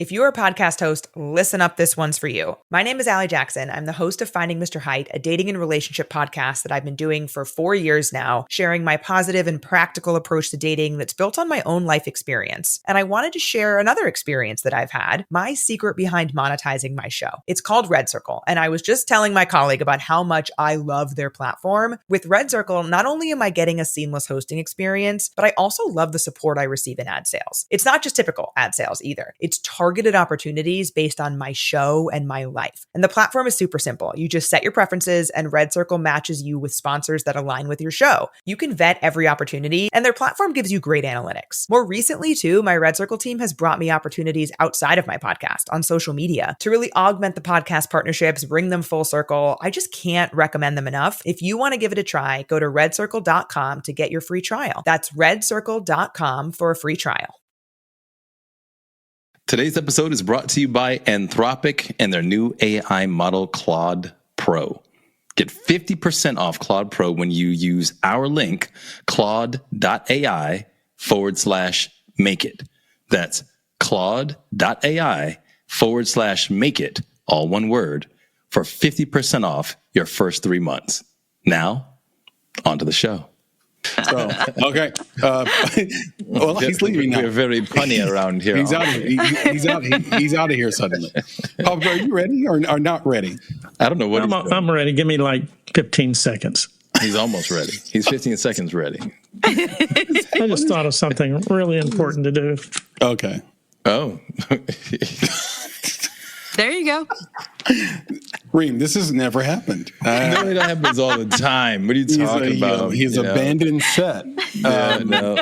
If you're a podcast host, listen up, this one's for you. My name is Allie Jackson. I'm the host of Finding Mr. Height, a dating and relationship podcast that I've been doing for 4 years now, sharing my positive and practical approach to dating that's built on my own life experience. And I wanted to share another experience that I've had, my secret behind monetizing my show. It's called Red Circle, and I was just telling my colleague about how much I love their platform. With Red Circle, not only am I getting a seamless hosting experience, but I also love the support I receive in ad sales. It's not just typical ad sales either. It's targeted opportunities based on my show and my life. And the platform is super simple. You just set your preferences and Red Circle matches you with sponsors that align with your show. You can vet every opportunity and their platform gives you great analytics. More recently too, my Red Circle team has brought me opportunities outside of my podcast on social media to really augment the podcast partnerships, bring them full circle. I just can't recommend them enough. If you want to give it a try, go to redcircle.com to get your free trial. That's redcircle.com for a free trial. Today's episode is brought to you by Anthropic and their new AI model, Claude Pro. Get 50% off Claude Pro when you use our link, claude.ai/make it. That's claude.ai/make it, all one word, for 50% off your first 3 months. Now, on to the show. So, okay. Well, he's leaving now. We're very punny around here. He's out. He's out of here suddenly. Papa, are you ready or not ready? I don't know what I'm ready. Give me like 15 seconds. He's almost ready. He's 15 seconds ready. I just thought of something really important to do. Okay. Oh. There you go. Rhym, this has never happened. No, it happens all the time. What are you talking about? He's abandoned set. No.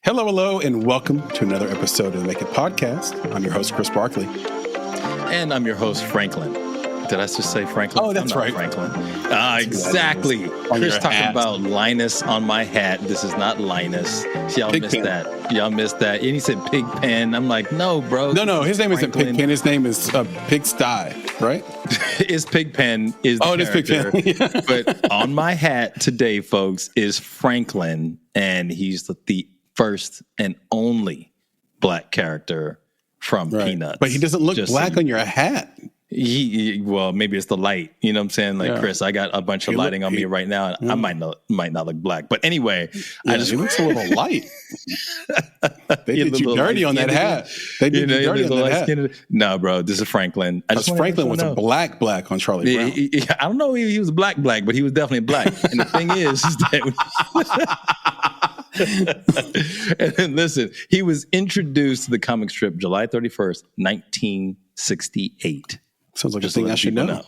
Hello, and welcome to another episode of the Make It Podcast. I'm your host, Chris Barkley. And I'm your host, Franklin. Did I just say Franklin? Oh, that's right. Franklin. Exactly. Chris talking about Linus on my hat. This is not Linus. Y'all missed that. Y'all missed that. And he said Pigpen. I'm like, no, bro. No. His name isn't Pigpen. His name is Pigsty, right? Is Pigpen is the it is Pigpen. But on my hat today, folks, is Franklin. And he's the first and only black character from Peanuts. But he doesn't look black on your hat. Well, maybe it's the light. You know what I'm saying? Like, Chris, I got a bunch of lighting on me right now, and I might not look black. But anyway, it looks a little light. They did you dirty on that hat. They did you dirty on that hat. No, bro, this is Franklin. Franklin was a black on Charlie Brown. I don't know if he was black, but he was definitely black. And the thing is that... And then listen, he was introduced to the comic strip July 31st, 1968. Sounds like a thing I should know.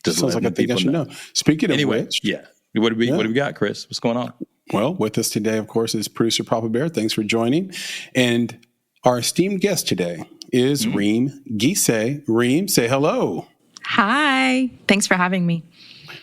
Sounds like a thing I should know. Speaking of which, what do we got, Chris? What's going on? Well, with us today, of course, is producer Papa Bear. Thanks for joining. And our esteemed guest today is Rhym Guissé. Rhym, say hello. Hi. Thanks for having me.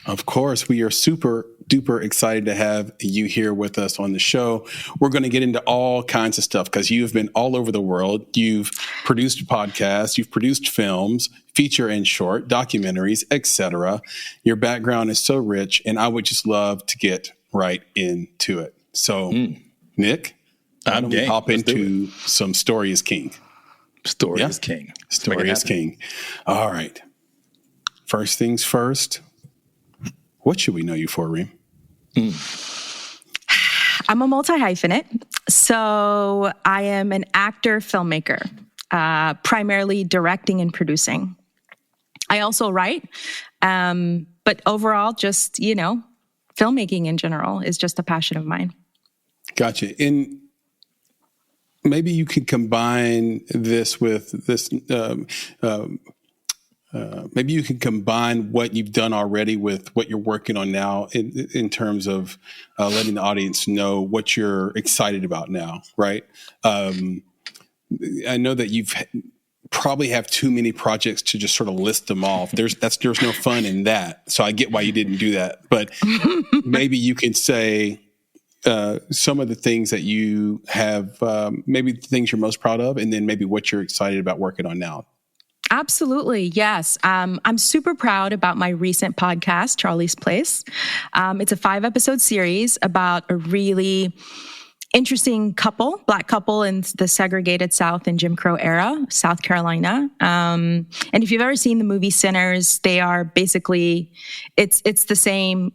Of course, we are super duper excited to have you here with us on the show. We're going to get into all kinds of stuff because you've been all over the world. You've produced podcasts, you've produced films, feature and short, documentaries, etc. Your background is so rich, and I would just love to get right into it. So, Nick, why don't we hop into some Story is King? Story is King. Story is King. All right. First things first. What should we know you for, Rhym? I'm a multi-hyphenate. So I am an actor, filmmaker, primarily directing and producing. I also write, but overall, just, filmmaking in general is just a passion of mine. Gotcha. And maybe you could combine this with this... maybe you can combine what you've done already with what you're working on now in terms of letting the audience know what you're excited about now, right? I know that you've probably have too many projects to just sort of list them off. There's no fun in that. So I get why you didn't do that. But maybe you can say some of the things that you have, maybe the things you're most proud of, and then maybe what you're excited about working on now. Absolutely. Yes. I'm super proud about my recent podcast, Charlie's Place. It's a 5-episode series about a really interesting Black couple in the segregated South and Jim Crow era, South Carolina. And if you've ever seen the movie Sinners, they are basically, it's the same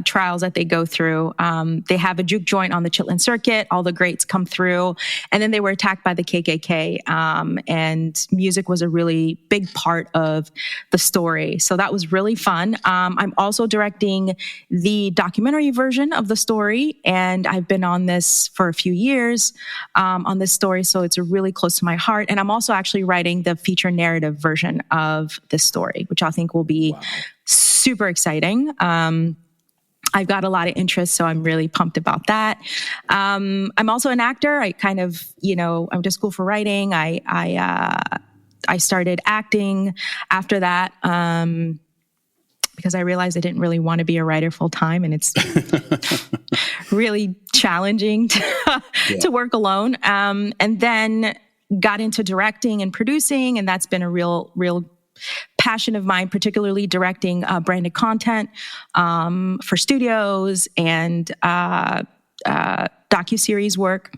trials that they go through. They have a juke joint on the Chitlin Circuit. All the greats come through. And then they were attacked by the KKK. And music was a really big part of the story. So that was really fun. I'm also directing the documentary version of the story. And I've been on this for a few years on this story, so it's really close to my heart. And I'm also actually writing the feature narrative version of this story, which I think will be super exciting. I've got a lot of interest, so I'm really pumped about that. I'm also an actor. I kind of, I went to school for writing. I started acting after that. Because I realized I didn't really want to be a writer full time, and it's really challenging to work alone. And then got into directing and producing, and that's been a real passion of mine, particularly directing branded content for studios and docuseries work,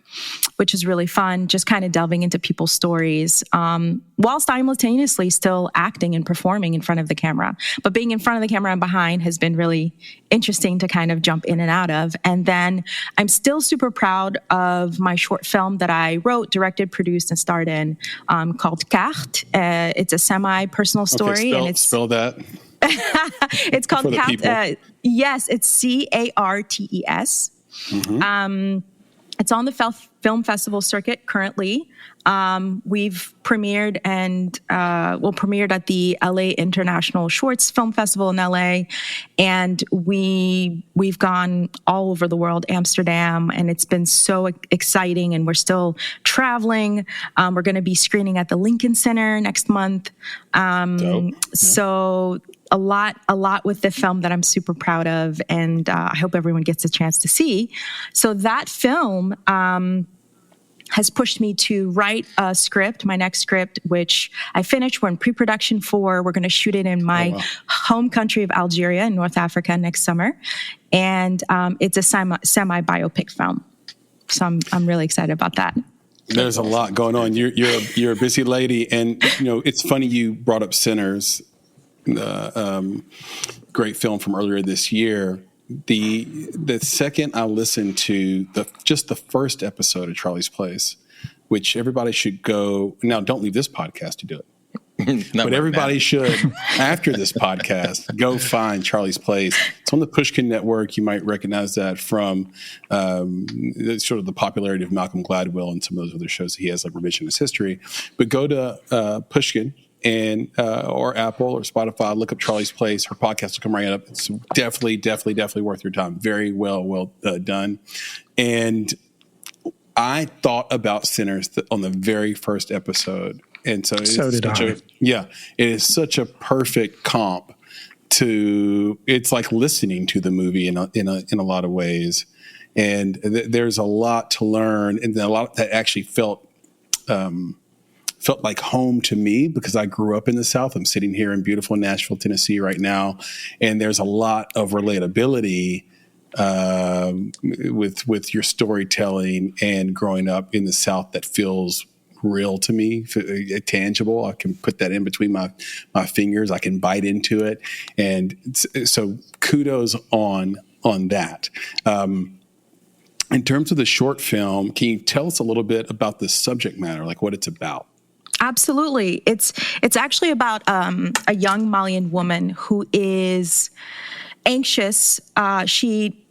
which is really fun, just kind of delving into people's stories while simultaneously still acting and performing in front of the camera. But being in front of the camera and behind has been really interesting to kind of jump in and out of. And then I'm still super proud of my short film that I wrote, directed, produced, and starred in called Carte. It's a semi-personal story. Spell that. It's called Carte. Yes, it's Cartes. Mm-hmm. It's on the film festival circuit currently. We've premiered and premiered at the LA International Shorts Film Festival in LA, and we've gone all over the world, Amsterdam, and it's been so exciting. And we're still traveling. We're going to be screening at the Lincoln Center next month. So a lot with the film that I'm super proud of, and I hope everyone gets a chance to see. So that film has pushed me to write a script, my next script, which I finished. We're in pre-production for. We're going to shoot it in my home country of Algeria in North Africa next summer, and it's a semi-biopic film. So I'm really excited about that. There's a lot going on. You're a busy lady, and it's funny you brought up Sinners. Great film from earlier this year. The second I listened to just the first episode of Charlie's Place, which everybody should go. Now, don't leave this podcast to do it. But everybody should, after this podcast, go find Charlie's Place. It's on the Pushkin Network. You might recognize that from sort of the popularity of Malcolm Gladwell and some of those other shows that he has, like Revisionist History. But go to Pushkin and or Apple or Spotify. Look up Charlie's Place. Her podcast will come right up. It's definitely worth your time. Very well done. And I thought about Sinners on the very first episode. And so it is such a perfect comp to, it's like listening to the movie in a lot of ways. And there's a lot to learn, and a lot that actually felt like home to me because I grew up in the South. I'm sitting here in beautiful Nashville, Tennessee right now. And there's a lot of relatability with your storytelling and growing up in the South that feels real to me, tangible. I can put that in between my fingers. I can bite into it. And so kudos on that. In terms of the short film, can you tell us a little bit about the subject matter, like what it's about? Absolutely. It's actually about a young Malian woman who is anxious. She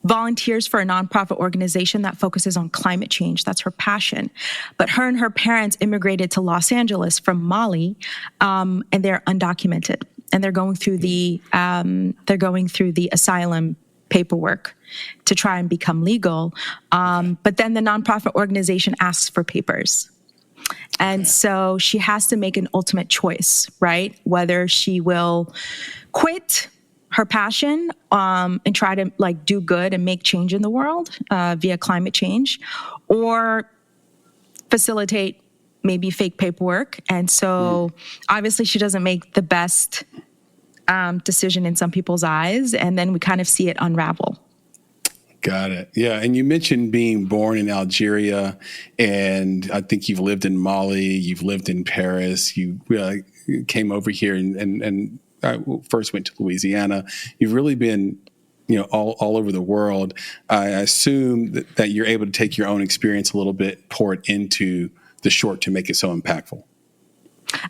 volunteers for a nonprofit organization that focuses on climate change. That's her passion. But her and her parents immigrated to Los Angeles from Mali, and they're undocumented. And they're going through the asylum paperwork to try and become legal. But then the nonprofit organization asks for papers. And so she has to make an ultimate choice, right? Whether she will quit her passion and try to do good and make change in the world via climate change, or facilitate maybe fake paperwork. And so obviously she doesn't make the best decision in some people's eyes. And then we kind of see it unravel. Got it. Yeah. And you mentioned being born in Algeria, and I think you've lived in Mali, you've lived in Paris, you came over here and first went to Louisiana. You've really been, all over the world. I assume that you're able to take your own experience a little bit, pour it into the short to make it so impactful.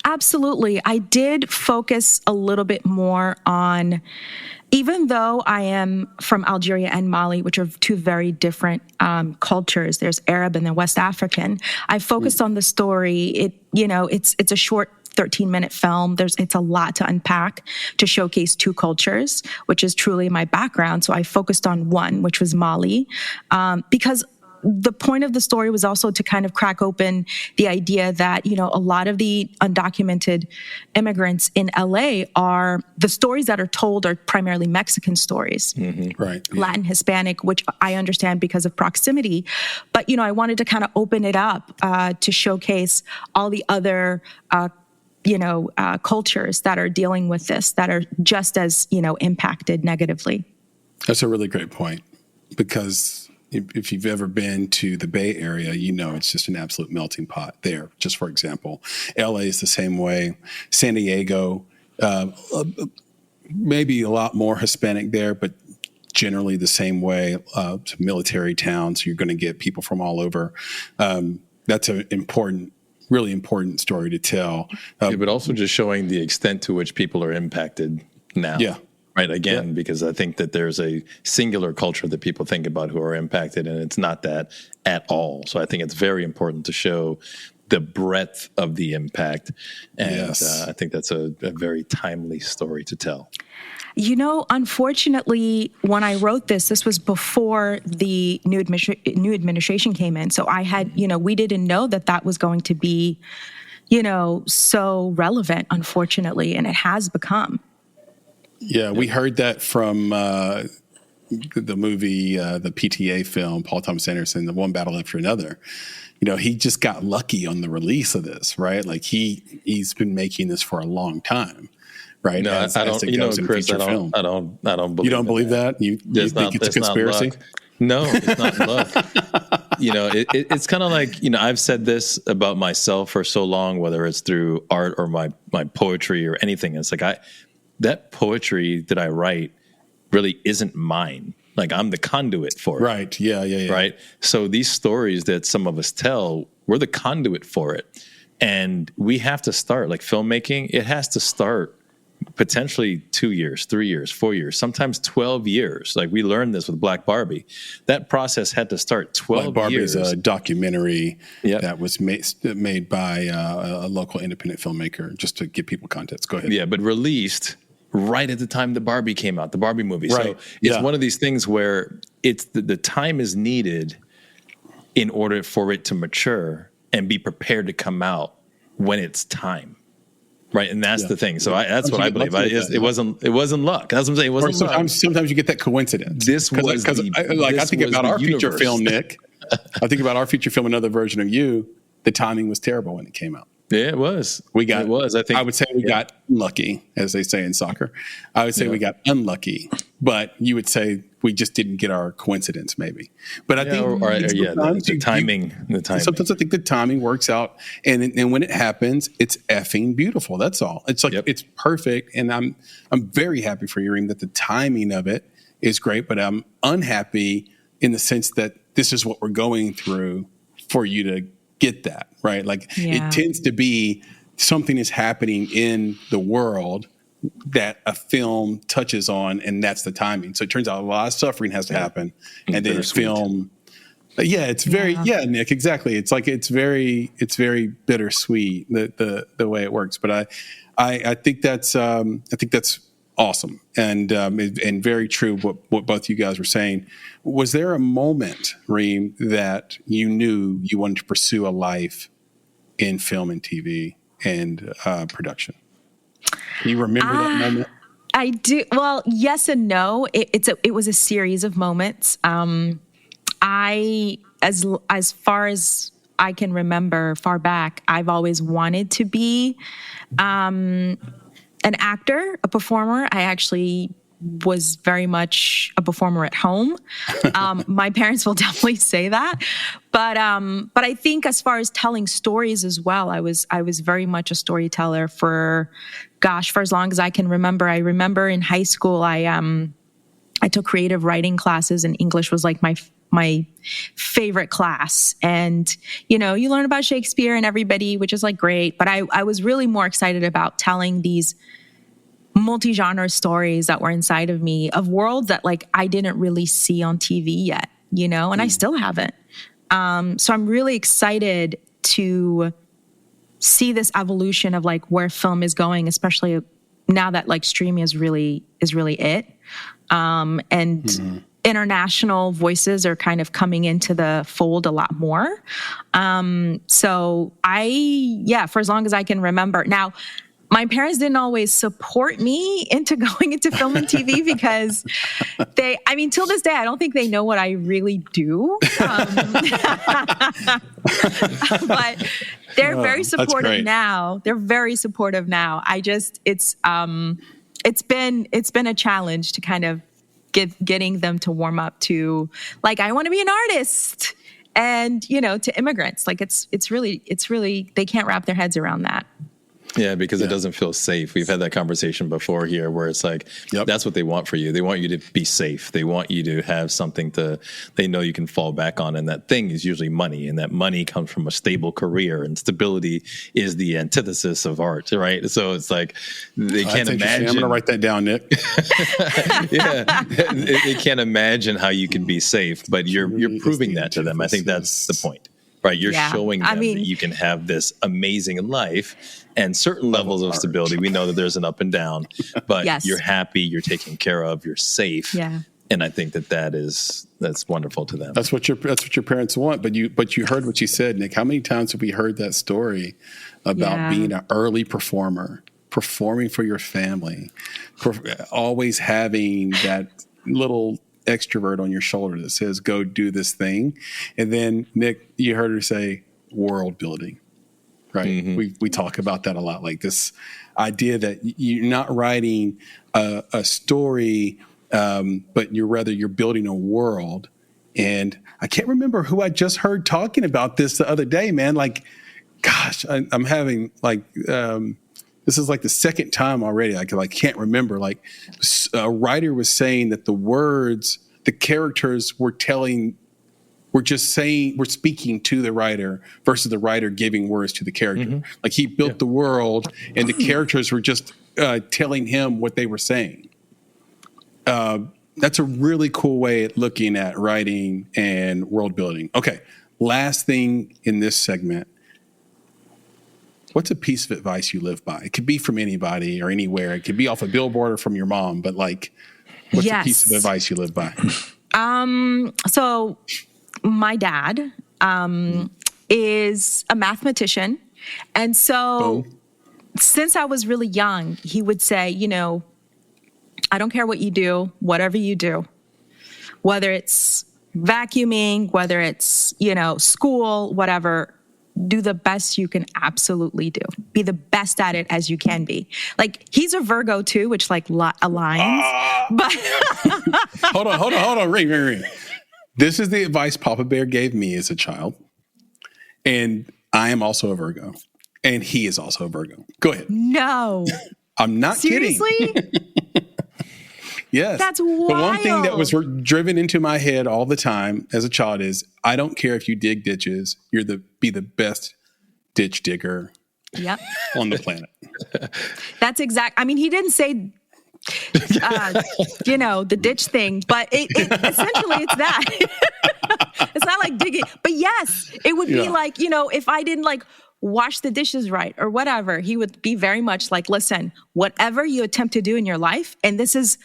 Absolutely. I did focus a little bit more on, even though I am from Algeria and Mali, which are two very different cultures, there's Arab and then West African. I focused on the story. It's a short 13-minute film. It's a lot to unpack to showcase two cultures, which is truly my background. So I focused on one, which was Mali, because the point of the story was also to kind of crack open the idea that, a lot of the undocumented immigrants in LA the stories that are told are primarily Mexican stories. Mm-hmm. Right. Yeah. Latin, Hispanic, which I understand because of proximity. But, I wanted to kind of open it up to showcase all the other cultures that are dealing with this, that are just as, impacted negatively. That's a really great point, because if you've ever been to the Bay Area, it's just an absolute melting pot there. Just for example, LA is the same way. San Diego, maybe a lot more Hispanic there, but generally the same way. It's a military town, so you're going to get people from all over. That's an really important story to tell. But also just showing the extent to which people are impacted now. Yeah. Right. Again, because I think that there's a singular culture that people think about who are impacted, and it's not that at all. So I think it's very important to show the breadth of the impact. And I think that's a very timely story to tell. Unfortunately, when I wrote this was before the new administration came in. So I had, we didn't know that was going to be, so relevant, unfortunately, and it has become. Yeah, we heard that from the movie, the PTA film, Paul Thomas Anderson, The One Battle After Another. He just got lucky on the release of this, right? Like he's been making this for a long time, right? No, Chris, I don't believe You don't believe that? You think it's a conspiracy? No, it's not luck. It's kind of like, I've said this about myself for so long, whether it's through art or my poetry or anything. It's like that poetry that I write really isn't mine. Like I'm the conduit for it. Right. Yeah. Right. So these stories that some of us tell, we're the conduit for it. And we have to start, like filmmaking, it has to start potentially 2 years, 3 years, 4 years, sometimes 12 years. Like we learned this with Black Barbie. That process had to start 12 years. Black Barbie is a documentary that was made by a local independent filmmaker, just to give people context. Go ahead. Yeah, but released right at the time the Barbie came out, the Barbie movie. Right. So it's one of these things where it's the time is needed in order for it to mature and be prepared to come out when it's time. Right. And that's the thing. So that's what I believe. It wasn't luck. That's what I'm saying. It wasn't sometimes you get that coincidence. This was I think about our feature film, Nick. I think about our feature film, Another Version of You. The timing was terrible when it came out. Yeah, it was. I would say we got lucky, as they say in soccer. I would say we got unlucky, but you would say we just didn't get our coincidence, maybe. But I think the timing. Sometimes I think the timing works out, and when it happens, it's effing beautiful. That's all. It's like it's perfect, and I'm very happy for you, Rhym, that the timing of it is great. But I'm unhappy in the sense that this is what we're going through for you to get that, right? Like it tends to be something is happening in the world that a film touches on, and that's the timing. So it turns out a lot of suffering has to happen, and then film. It's very Nick, exactly. It's like it's very bittersweet the way it works. But I think that's awesome and very true what both you guys were saying. Was there a moment, Rhym, that you knew you wanted to pursue a life in film and TV and production? Can you remember that moment? I do. Well, yes and no. It was a series of moments. As far as I can remember far back, I've always wanted to be an actor, a performer. I actually was very much a performer at home. My parents will definitely say that, but I think as far as telling stories as well, I was very much a storyteller for as long as I can remember. I remember in high school, I took creative writing classes, and English was like my favorite class. And, you learn about Shakespeare and everybody, which is like great. But I was really more excited about telling these multi-genre stories that were inside of me, of worlds that like I didn't really see on TV yet, and I still haven't. So I'm really excited to see this evolution of like where film is going, especially now that like streaming is really it. And international voices are kind of coming into the fold a lot more. So for as long as I can remember. Now, my parents didn't always support me into going into film and TV because till this day, I don't think they know what I really do. But they're very supportive now. They're very supportive now. It's been a challenge to kind of getting them to warm up to like, I want to be an artist, and, to immigrants. Like it's really, they can't wrap their heads around that. Yeah, because it doesn't feel safe. We've had that conversation before here where it's like, that's what they want for you. They want you to be safe. They want you to have something they know you can fall back on. And that thing is usually money. And that money comes from a stable career. And stability is the antithesis of art, right? So it's like, they can't imagine. I'm going to write that down, Nick. They can't imagine how you can be safe, but you're proving that to them. I think that's the point. Right, you're showing them that you can have this amazing life and certain levels of stability. We know that there's an up and down, but you're happy, you're taken care of, you're safe. Yeah. And I think that's wonderful to them. That's what your parents want. But you heard what you said, Nick. How many times have we heard that story about being an early performer, performing for your family, always having that little extrovert on your shoulder that says, go do this thing. And then, Nick, you heard her say world building, right? Mm-hmm. We talk about that a lot, like this idea that you're not writing a story, but you're building a world. And I can't remember who I just heard talking about this the other day, man. Like, gosh, I'm having like, this is like the second time already. I can't remember. Like a writer was saying that the words, the characters were speaking to the writer versus the writer giving words to the character. Mm-hmm. Like he built the world and the characters were just telling him what they were saying. That's a really cool way at looking at writing and world building. Okay. Last thing in this segment. What's a piece of advice you live by? It could be from anybody or anywhere. It could be off a billboard or from your mom, but like, what's a piece of advice you live by? So my dad is a mathematician. And so since I was really young, he would say, I don't care what you do, whatever you do, whether it's vacuuming, whether it's, school, whatever, do the best you can absolutely do. Be the best at it as you can be. Like he's a Virgo too, which like aligns. But hold on, Rhym. This is the advice Papa Bear gave me as a child, and I am also a Virgo, and he is also a Virgo. Go ahead. No, I'm not seriously? kidding. Yes. That's wild. The one thing that was driven into my head all the time as a child is, I don't care if you dig ditches, be the best ditch digger on the planet. That's exact. I mean, he didn't say, the ditch thing, but it essentially it's that. It's not like digging, but yes, it would be like, if I didn't like wash the dishes right or whatever, he would be very much like, listen, whatever you attempt to do in your life, and this is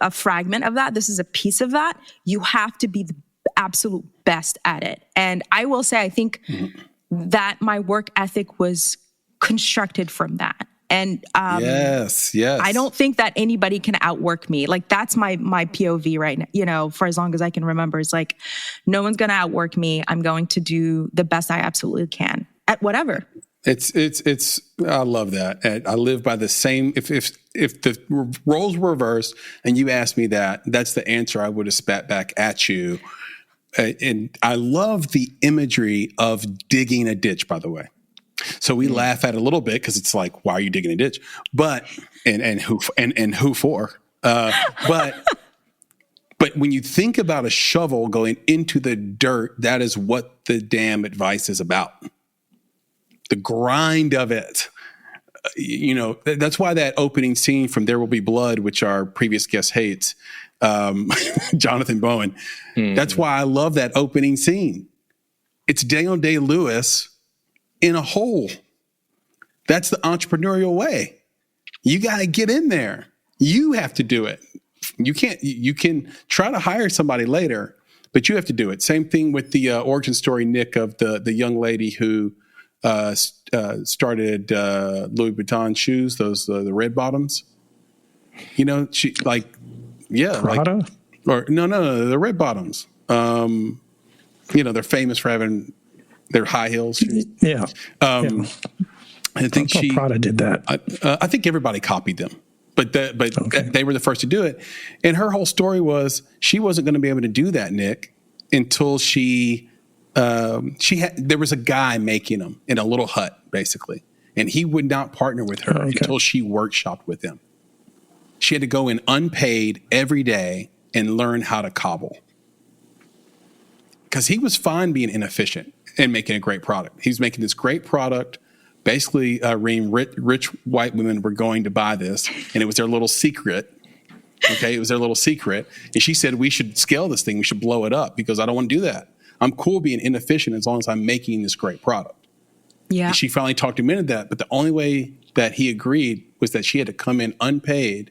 a fragment of that. This is a piece of that. You have to be the absolute best at it. And I will say, I think that my work ethic was constructed from that. And yes. I don't think that anybody can outwork me. Like, that's my POV right now, you know, for as long as I can remember. It's like, no one's going to outwork me. I'm going to do the best I absolutely can at whatever. It's I love that. And I live by the same, if the roles were reversed and you asked me that, that's the answer I would have spat back at you. And I love the imagery of digging a ditch, by the way. So we laugh at it a little bit because it's like, why are you digging a ditch? But and who for? But when you think about a shovel going into the dirt, that is what the damn advice is about. The grind of it. You know, that's why that opening scene from There Will Be Blood, which our previous guest hates, Jonathan Bowen. That's why I love that opening scene. It's Daniel Day-Lewis in a hole. That's the entrepreneurial way. You got to get in there. You have to do it. You can try to hire somebody later, but you have to do it. Same thing with the origin story, Nick, of the young lady who started Louis Vuitton shoes, those the red bottoms. You know, she like, yeah, Prada? like, or no, the red bottoms. You know, they're famous for having their high heels. Yeah. I think Prada did that. I think everybody copied them, but they were the first to do it. And her whole story was she wasn't going to be able to do that, Nick, until there was a guy making them in a little hut, basically, and he would not partner with her until she workshopped with him. She had to go in unpaid every day and learn how to cobble, because he was fine being inefficient and making a great product. He was making this great product. Basically, Rhym, rich white women were going to buy this, and it was their little secret. Okay, it was their little secret. And she said, we should scale this thing. We should blow it up, because I don't want to do that. I'm cool being inefficient as long as I'm making this great product. Yeah. And she finally talked him into that. But the only way that he agreed was that she had to come in unpaid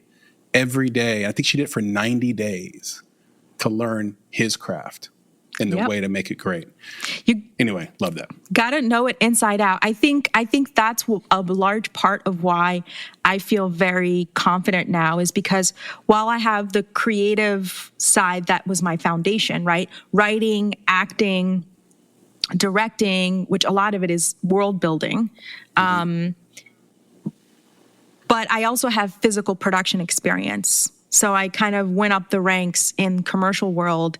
every day. I think she did it for 90 days to learn his craft and the way to make it great. Anyway, love that. Got to know it inside out. I think that's a large part of why I feel very confident now, is because while I have the creative side, that was my foundation, right? Writing, acting, directing, which a lot of it is world building. But I also have physical production experience. So I kind of went up the ranks in commercial world,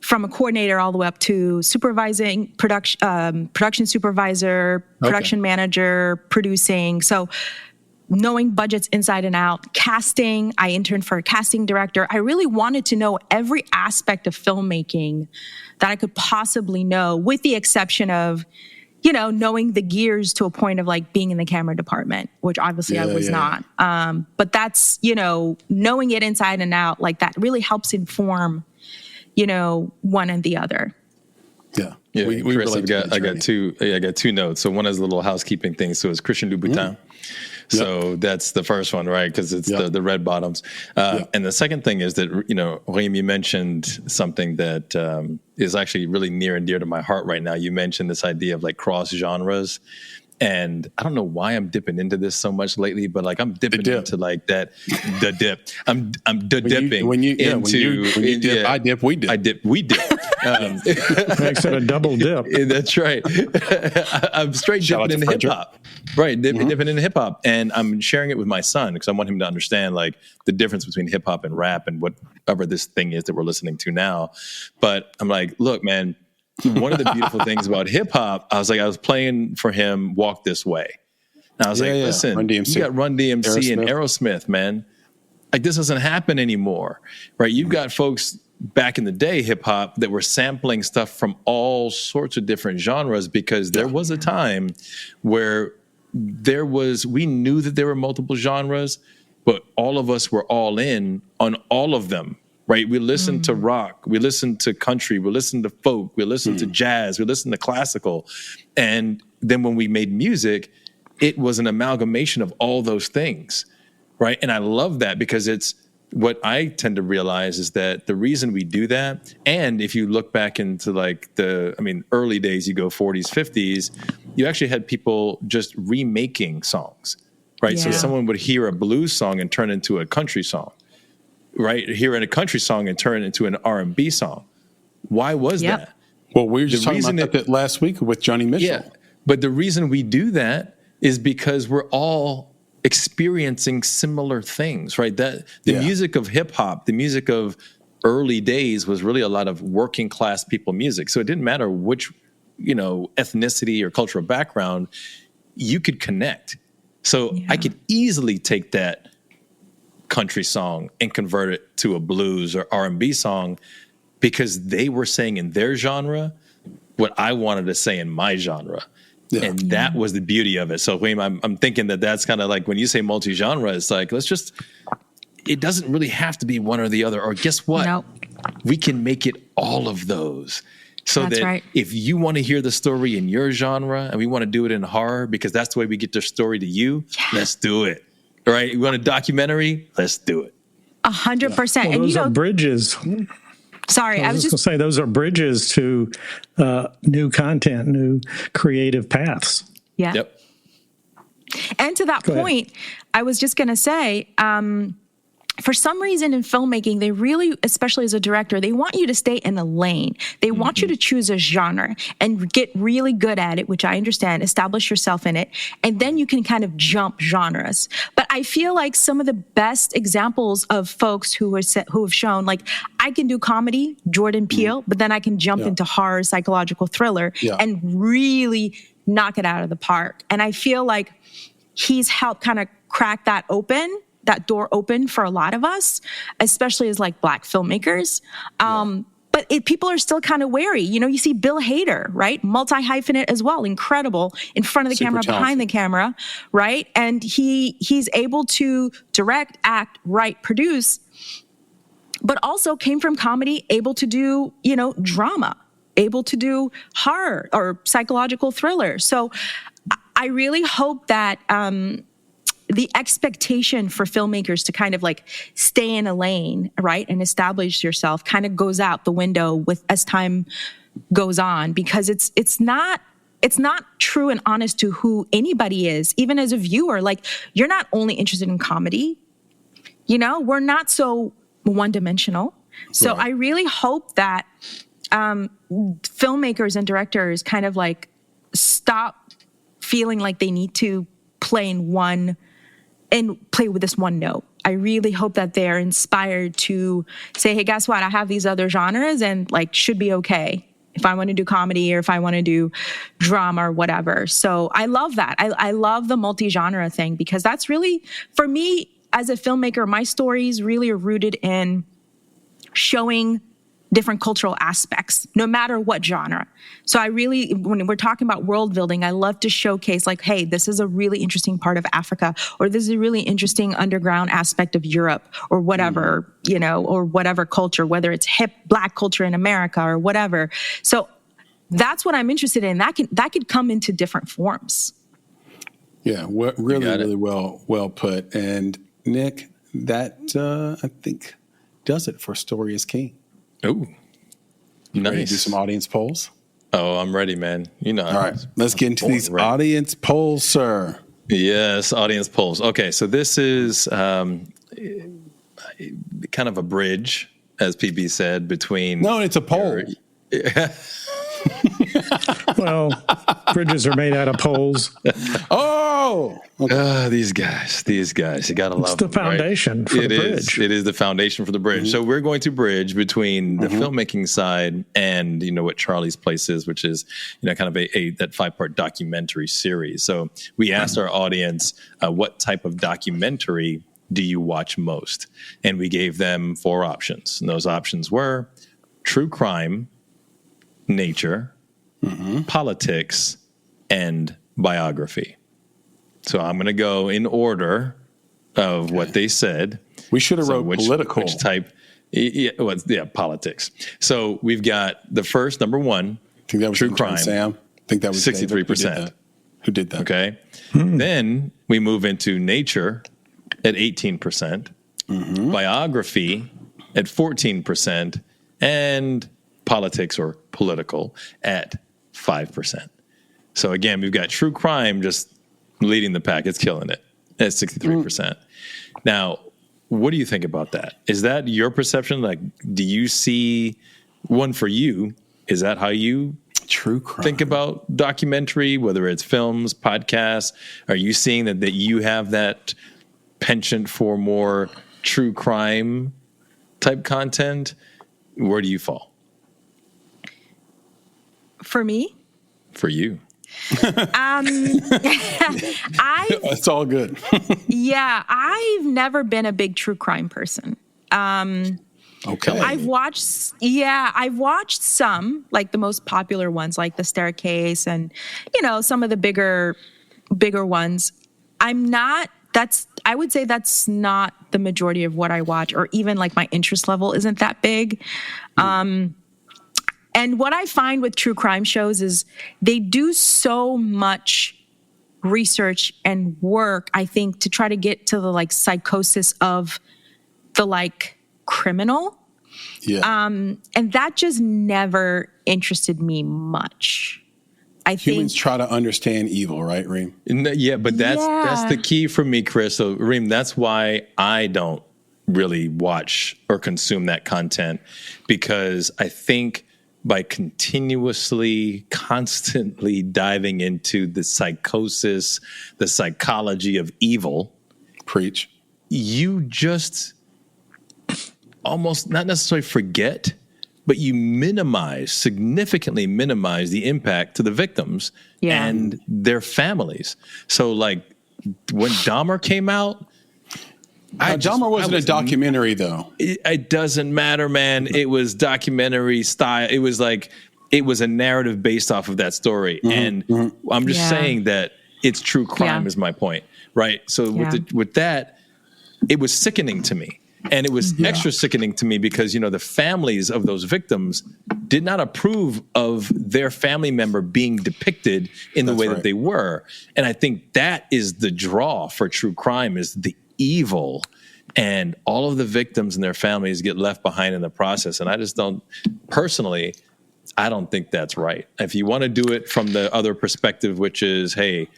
from a coordinator all the way up to supervising production supervisor, production manager, producing. So knowing budgets inside and out, casting. I interned for a casting director. I really wanted to know every aspect of filmmaking that I could possibly know, with the exception of, you know, knowing the gears to a point of like being in the camera department, which obviously I was not. But that's, you know, knowing it inside and out, like that really helps inform, you know, one and the other. Yeah. We Chris, I got two notes. So one is a little housekeeping thing. So it's Christian Louboutin. So that's the first one, right? Because it's the red bottoms. And the second thing is that, you know, Rhym, you mentioned something that is actually really near and dear to my heart right now. You mentioned this idea of like cross genres. And I don't know why I'm dipping into this so much lately, but like I'm dipping into like that, the dip. I'm dipping into. I dip, we dip. I dip, we dip. Makes it a double dip. That's right. I'm straight dipping into hip hop. Right, dipping into hip hop, and I'm sharing it with my son because I want him to understand like the difference between hip hop and rap and whatever this thing is that we're listening to now. But I'm like, look, man. One of the beautiful things about hip hop, I was playing for him Walk This Way. And I was listen, Run DMC. You got Run DMC and Aerosmith, man. Like this doesn't happen anymore, right? You've got folks back in the day, hip hop, that were sampling stuff from all sorts of different genres, because there was a time where we knew that there were multiple genres, but all of us were all in on all of them. Right, we listened to rock, we listened to country, we listened to folk, we listened to jazz, we listened to classical, and then when we made music, it was an amalgamation of all those things, right? And I love that, because it's what I tend to realize is that the reason we do that, and if you look back into like early days, you go 40s, 50s, you actually had people just remaking songs. right? So Yeah. someone would hear a blues song and turn into a country song, right? Hear a country song and turn into an R&B song. Why was Yep. that? Well, we were just The talking reason about that last week with Johnny Mitchell. Yeah, but the reason we do that is because we're all experiencing similar things, right? That the Yeah. music of hip hop, the music of early days was really a lot of working class people music. So it didn't matter which, ethnicity or cultural background, you could connect. So I could easily take that country song and convert it to a blues or R&B song because they were saying in their genre what I wanted to say in my genre. Yeah. And that was the beauty of it. So, Rhym, I'm thinking that's kind of like when you say multi-genre, it's like, it doesn't really have to be one or the other. Or guess what? Nope. We can make it all of those. So That's that right. if you want to hear the story in your genre and we want to do it in horror because that's the way we get the story to you, let's do it. All right? You want a documentary? Let's do it. 100%. Well, And those are bridges. sorry, I was just going to say those are bridges to new content, new creative paths. yeah. Yep. And to that Go ahead. point, I was just going to say, for some reason in filmmaking, they really, especially as a director, they want you to stay in a lane. They want you to choose a genre and get really good at it, which I understand, establish yourself in it, and then you can kind of jump genres. But I feel like some of the best examples of folks who have shown, like, I can do comedy, Jordan Peele, but then I can jump into horror, psychological thriller, and really knock it out of the park. And I feel like he's helped kind of crack that door open for a lot of us, especially as like Black filmmakers. But people are still kind of wary. You see Bill Hader, right? Multi-hyphenate as well. Incredible in front of the camera, behind the camera, right? And he's able to direct, act, write, produce, but also came from comedy, able to do, drama, able to do horror or psychological thriller. So I really hope that the expectation for filmmakers to kind of like stay in a lane, right, and establish yourself kind of goes out the window as time goes on, because it's not true and honest to who anybody is, even as a viewer. Like, you're not only interested in comedy, we're not so one-dimensional. So I really hope that filmmakers and directors kind of like stop feeling like they need to play with this one note. I really hope that they're inspired to say, hey, guess what? I have these other genres and like should be okay if I want to do comedy or if I want to do drama or whatever. So I love that. I love the multi-genre thing, because that's really, for me as a filmmaker, my stories really are rooted in showing different cultural aspects, no matter what genre. So I really, when we're talking about world building, I love to showcase like, hey, this is a really interesting part of Africa, or this is a really interesting underground aspect of Europe, or whatever, or whatever culture, whether it's hip Black culture in America or whatever. So that's what I'm interested in. That could come into different forms. Yeah, really well put. And Nick, that I think does it for Story is King. Oh, nice. Ready to do some audience polls? Oh, I'm ready, man. All right, let's get into these audience polls, sir. Yes, audience polls. Okay, so this is kind of a bridge, as PB said, between... No, it's a poll. Well, bridges are made out of poles. Oh! Okay. These guys. You got to love them. It's the foundation for the bridge. It is the foundation for the bridge. Mm-hmm. So we're going to bridge between the filmmaking side and, what Charlie's place is, which is, kind of that 5-part documentary series. So we asked our audience, what type of documentary do you watch most? And we gave them 4 options. And those options were true crime, nature, politics, and biography. So I'm going to go in order of what they said. We should have wrote political. Which type? Yeah, politics. So we've got the first, number 1, I think that was true crime. Sam. I think that was 63%. Who did that? Okay. Then we move into nature at 18%, biography at 14%, and politics or political at 5%. So again, we've got true crime just leading the pack. It's killing it. at 63%. Now, what do you think about that? Is that your perception? Like, do you see one for you? Is that how you true crime think about documentary, whether it's films, podcasts? Are you seeing that you have that penchant for more true crime type content? Where do you fall? For me? For you. It's all good. Yeah, I've never been a big true crime person. Okay. I've watched some, like the most popular ones, like The Staircase and, some of the bigger ones. I would say that's not the majority of what I watch, or even like my interest level isn't that big. And what I find with true crime shows is they do so much research and work, I think, to try to get to the like psychosis of the like criminal. Yeah. And that just never interested me much. Humans try to understand evil, right, Rhym? Yeah, but that's the key for me, Chris. So, Rhym, that's why I don't really watch or consume that content, because I think by constantly diving into the psychosis, the psychology of evil, preach, you just almost not necessarily forget, but you significantly minimize the impact to the victims and their families. So like when Dahmer came out, Dahmer wasn't a documentary though. It doesn't matter, man. It was documentary style. It was a narrative based off of that story. And I'm just saying that it's true crime is my point, right? So with that, it was sickening to me. And it was extra sickening to me because, the families of those victims did not approve of their family member being depicted in the way that they were. And I think that is the draw for true crime, is the evil, and all of the victims and their families get left behind in the process. And I just don't think that's right. If you want to do it from the other perspective, which is, hey,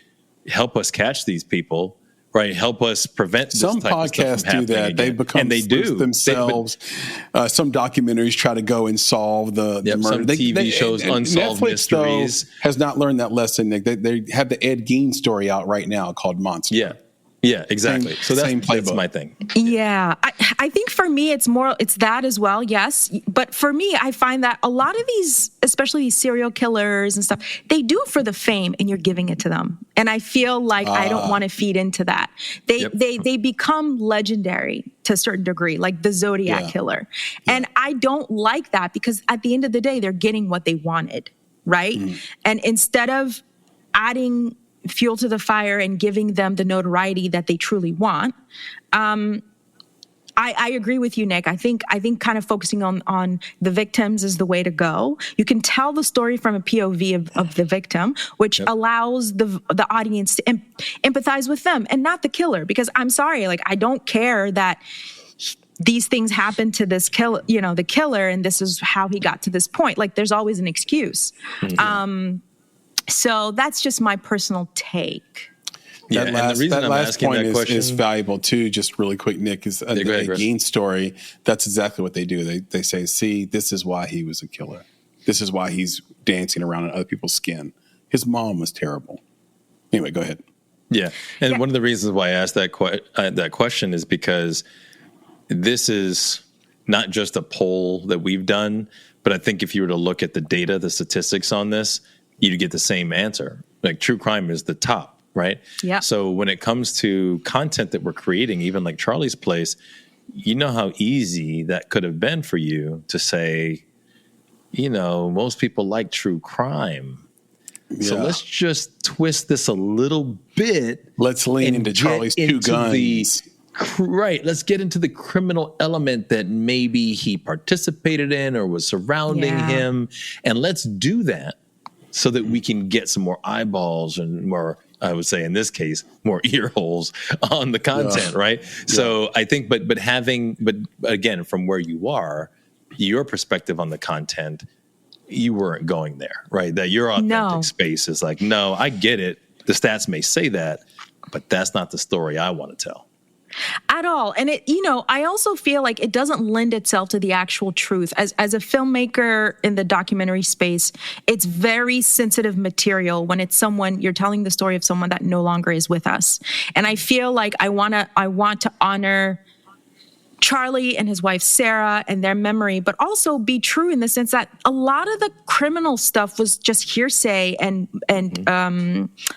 help us catch these people, right? Help us prevent this some type podcasts of stuff from do that. Again. They become and they do themselves. Some documentaries try to go and solve the murder. Some TV shows unsolved Netflix, mysteries. Though, has not learned that lesson. They have the Ed Gein story out right now called Monster. Yeah, exactly. So that's my thing. Yeah. I think for me, it's that as well. Yes. But for me, I find that a lot of these, especially these serial killers and stuff, they do it for the fame and you're giving it to them. And I feel like I don't want to feed into that. They become legendary to a certain degree, like the Zodiac killer. Yeah. And I don't like that, because at the end of the day, they're getting what they wanted. Right. And instead of adding fuel to the fire and giving them the notoriety that they truly want. I agree with you, Nick. I think kind of focusing on the victims is the way to go. You can tell the story from a POV of the victim, which allows the audience to empathize with them and not the killer. Because I'm sorry, like I don't care that these things happen to this the killer, and this is how he got to this point. Like there's always an excuse. So that's just my personal take. That last point is valuable too. Just really quick, Nick, is the Gein story. That's exactly what they do. They say, see, this is why he was a killer. This is why he's dancing around in other people's skin. His mom was terrible. Anyway, go ahead. Yeah. And one of the reasons why I asked that question is because this is not just a poll that we've done, but I think if you were to look at the data, the statistics on this, you'd get the same answer. Like true crime is the top, right? Yeah. So when it comes to content that we're creating, even like Charlie's Place, you know how easy that could have been for you to say, most people like true crime. Yeah. So let's just twist this a little bit. Let's lean into Charlie's two guns. Right. Let's get into the criminal element that maybe he participated in or was surrounding him. And let's do that so that we can get some more eyeballs and more, I would say in this case, more ear holes on the content, right? Yeah. So I think, but again, from where you are, your perspective on the content, you weren't going there, right? That your authentic space is like, no, I get it. The stats may say that, but that's not the story I want to tell. At all. And I also feel like it doesn't lend itself to the actual truth. As a filmmaker in the documentary space, it's very sensitive material when it's you're telling the story of someone that no longer is with us. And I feel like I want to honor Charlie and his wife, Sarah, and their memory, but also be true in the sense that a lot of the criminal stuff was just hearsay and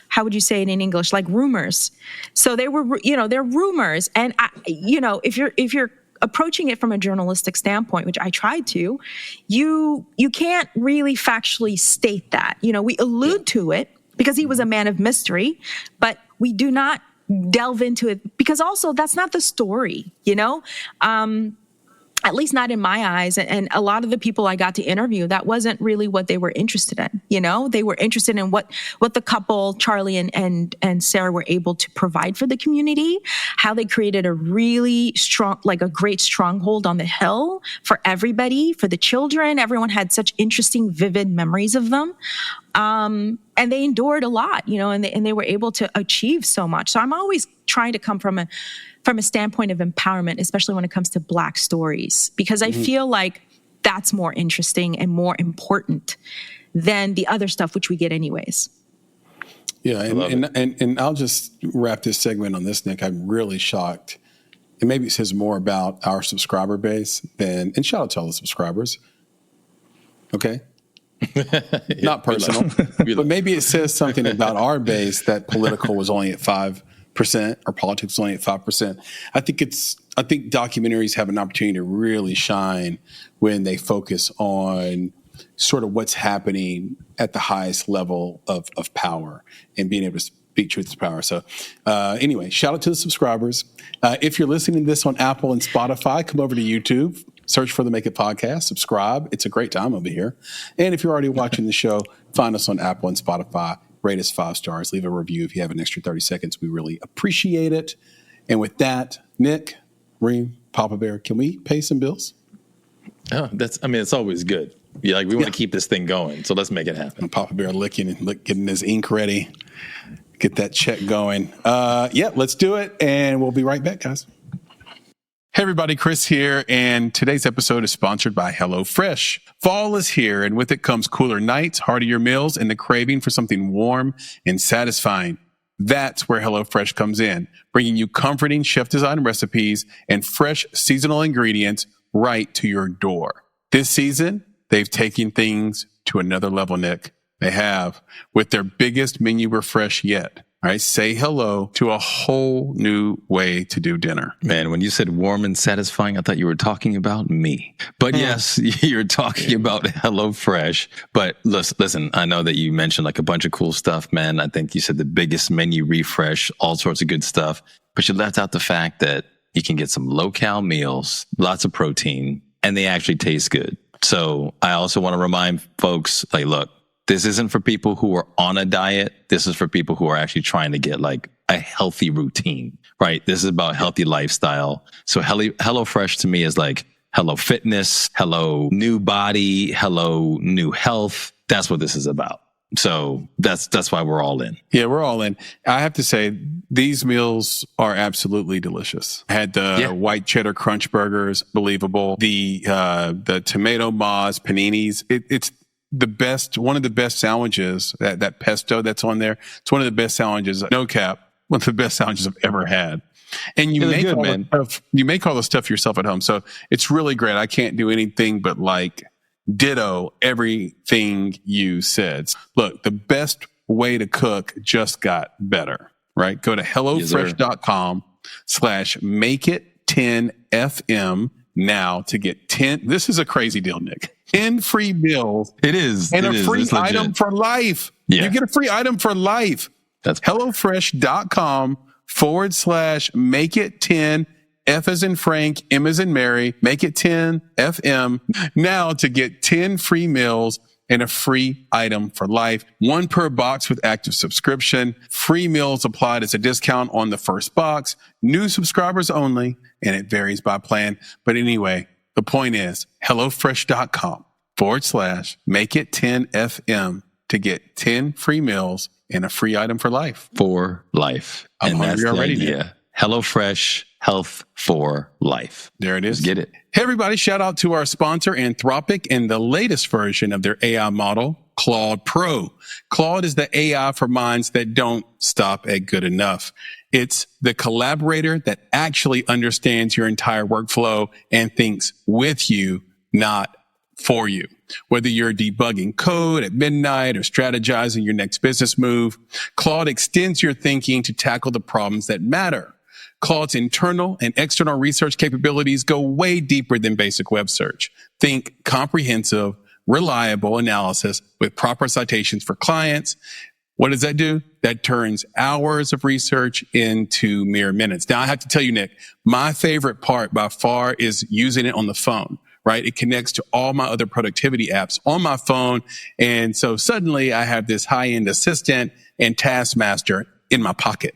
how would you say it in English? Like rumors. So they were, they're rumors. And if you're approaching it from a journalistic standpoint, which I tried to, you can't really factually state that. We allude to it because he was a man of mystery, but we do not delve into it because also that's not the story, at least not in my eyes. And a lot of the people I got to interview, that wasn't really what they were interested in. They were interested in what the couple, Charlie and Sarah, were able to provide for the community, how they created a really strong, like a great stronghold on the hill for everybody, for the children. Everyone had such interesting, vivid memories of them. And they endured a lot, and they were able to achieve so much. So I'm always trying to come from a standpoint of empowerment, especially when it comes to Black stories, because I feel like that's more interesting and more important than the other stuff, which we get anyways. Yeah. And I'll just wrap this segment on this, Nick. I'm really shocked. And maybe it says more about our subscriber base and shout out to all the subscribers. Okay. Not personal, but maybe it says something about our base that political was only at 5% or politics was only at 5%. I think documentaries have an opportunity to really shine when they focus on sort of what's happening at the highest level of power and being able to speak truth to power. So anyway, shout out to the subscribers. If you're listening to this on Apple and Spotify, come over to YouTube. Search for the Make It Podcast, subscribe. It's a great time over here. And if you're already watching the show, find us on Apple and Spotify. Rate us 5 stars. Leave a review if you have an extra 30 seconds. We really appreciate it. And with that, Nick, Rhym, Papa Bear, can we pay some bills? Oh, it's always good. Yeah, we want to keep this thing going, so let's make it happen. And Papa Bear getting his ink ready. Get that check going. Let's do it. And we'll be right back, guys. Hey everybody, Chris here, and today's episode is sponsored by HelloFresh. Fall is here, and with it comes cooler nights, heartier meals, and the craving for something warm and satisfying. That's where HelloFresh comes in, bringing you comforting chef-designed recipes and fresh seasonal ingredients right to your door. This season, they've taken things to another level, Nick. They have, with their biggest menu refresh yet. All right, say hello to a whole new way to do dinner. Man, when you said warm and satisfying, I thought you were talking about me. But yes, you're talking about HelloFresh. But listen, I know that you mentioned like a bunch of cool stuff, man. I think you said the biggest menu refresh, all sorts of good stuff. But you left out the fact that you can get some low-cal meals, lots of protein, and they actually taste good. So I also want to remind folks, like, look, this isn't for people who are on a diet. This is for people who are actually trying to get like a healthy routine, right? This is about healthy lifestyle. So HelloFresh to me is like hello fitness, hello new body, hello new health. That's what this is about. So that's why we're all in. Yeah, we're all in. I have to say, these meals are absolutely delicious. I had the white cheddar crunch burgers, believable. The tomato Moz paninis. It's the best, one of the best sandwiches, that pesto that's on there. It's one of the best sandwiches, no cap, one of the best sandwiches I've ever had. And you make all the stuff yourself at home. So it's really great. I can't do anything but like ditto everything you said. Look, the best way to cook just got better, right? Go to HelloFresh.com/makeit10FM now to get 10. This is a crazy deal, Nick. 10 free meals. It is. And a free item for life. Yeah. You get a free item for life. That's HelloFresh.com/makeit10 F as in Frank, M as in Mary, make it 10 FM now to get 10 free meals and a free item for life. 1 per box with active subscription. Free meals applied as a discount on the first box. New subscribers only, and it varies by plan. But anyway, the point is HelloFresh.com/makeit10FM to get 10 free meals and a free item for life. For life. I'm and that's hungry the already, idea. man. HelloFresh, health for life. There it is. Let's get it. Hey, everybody, shout out to our sponsor, Anthropic, and the latest version of their AI model, Claude Pro. Claude is the AI for minds that don't stop at good enough. It's the collaborator that actually understands your entire workflow and thinks with you, not for you. Whether you're debugging code at midnight or strategizing your next business move, Claude extends your thinking to tackle the problems that matter. Claude's internal and external research capabilities go way deeper than basic web search. Think comprehensive, reliable analysis with proper citations for clients. What does that do? That turns hours of research into mere minutes. Now, I have to tell you, Nick, my favorite part by far is using it on the phone, right? It connects to all my other productivity apps on my phone. And so suddenly I have this high-end assistant and taskmaster in my pocket.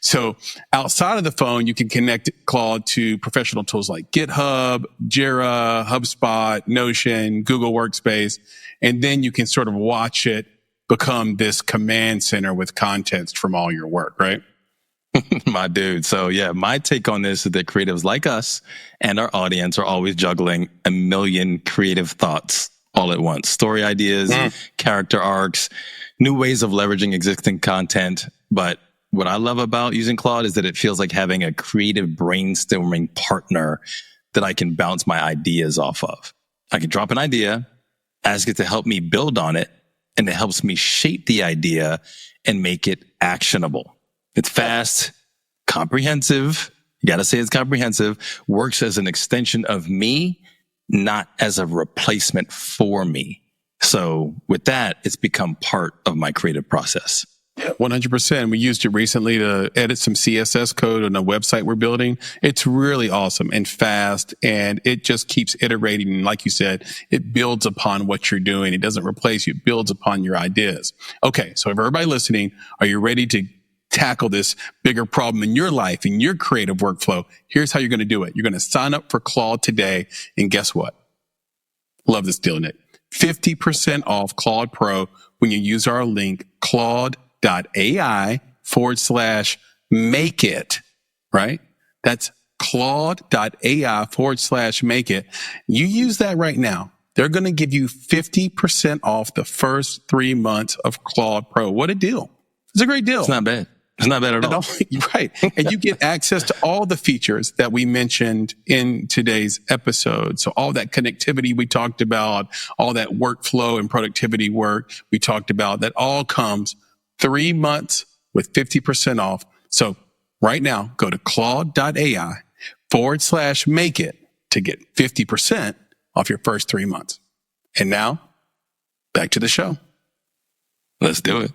So outside of the phone, you can connect Claude to professional tools like GitHub, Jira, HubSpot, Notion, Google Workspace, and then you can sort of watch it become this command center with context from all your work, right? My dude. So yeah, my take on this is that creatives like us and our audience are always juggling a million creative thoughts all at once. Story ideas, character arcs, new ways of leveraging existing content. But what I love about using Claude is that it feels like having a creative brainstorming partner that I can bounce my ideas off of. I can drop an idea, ask it to help me build on it, and it helps me shape the idea and make it actionable. It's fast, comprehensive. You got to say it's comprehensive, works as an extension of me, not as a replacement for me. So with that, it's become part of my creative process. 100%. We used it recently to edit some CSS code on a website we're building. It's really awesome and fast, and it just keeps iterating. And like you said, it builds upon what you're doing. It doesn't replace you. It builds upon your ideas. Okay. So if everybody listening, are you ready to tackle this bigger problem in your life, in your creative workflow? Here's how you're going to do it. You're going to sign up for Claude today. And guess what? Love this deal, Nick. 50% off Claude Pro when you use our link, Claude.ai/make it, right? That's Claude.ai/make it. You use that right now. They're going to give you 50% off the first 3 months of Claude Pro. What a deal. It's a great deal. It's not bad. It's not bad at all. Right. And you get access to all the features that we mentioned in today's episode. So all that connectivity we talked about, all that workflow and productivity work we talked about, that all comes 3 months with 50% off. So right now, go to Claude.ai/make it to get 50% off your first 3 months. And now back to the show. Let's do it.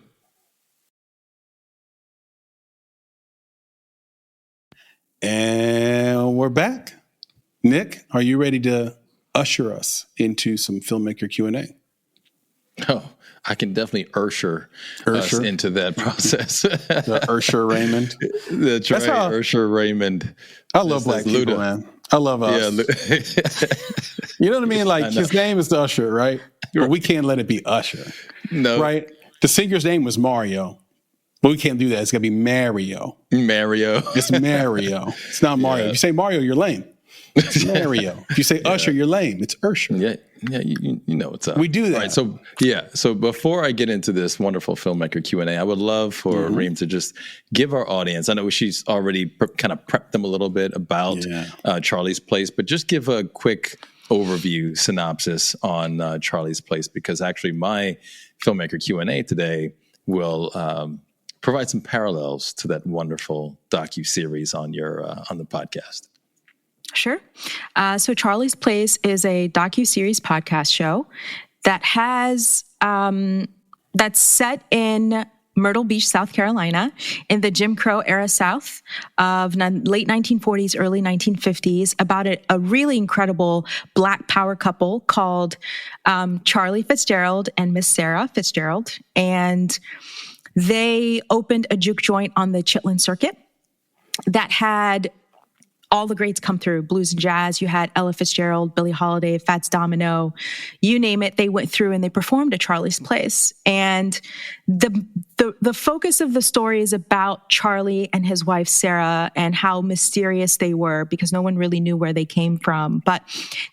And we're back. Nick, are you ready to usher us into some filmmaker Q&A? Oh, I can definitely usher us into that process. The Ursher Raymond. That's right, Ursher Raymond. I love black people, man. I love us. Yeah, you know what I mean? Like, his name is Usher, right? But we can't let it be Usher. No. Right? The singer's name was Mario. But we can't do that. It's going to be Mario. Mario. It's Mario. It's not Mario. Yeah. If you say Mario, you're lame. It's Mario. If you say Usher, you're lame. It's Ursher. Yeah, you know what's up. We do that. Right, so before I get into this wonderful filmmaker Q&A, I would love for Rhym to just give our audience, I know she's already kind of prepped them a little bit about Charlie's Place, but just give a quick overview, synopsis on Charlie's Place, because actually my filmmaker Q&A today will provide some parallels to that wonderful docu-series on your on the podcast. Sure. So Charlie's Place is a docu-series podcast show that has that's set in Myrtle Beach, South Carolina, in the Jim Crow era South of late 1940s, early 1950s, about a really incredible Black power couple called Charlie Fitzgerald and Miss Sarah Fitzgerald. And they opened a juke joint on the Chitlin Circuit that had all the greats come through. Blues and jazz, you had Ella Fitzgerald, Billie Holiday, Fats Domino, you name it, they went through and they performed at Charlie's Place. And the focus of the story is about Charlie and his wife, Sarah, and how mysterious they were because no one really knew where they came from. But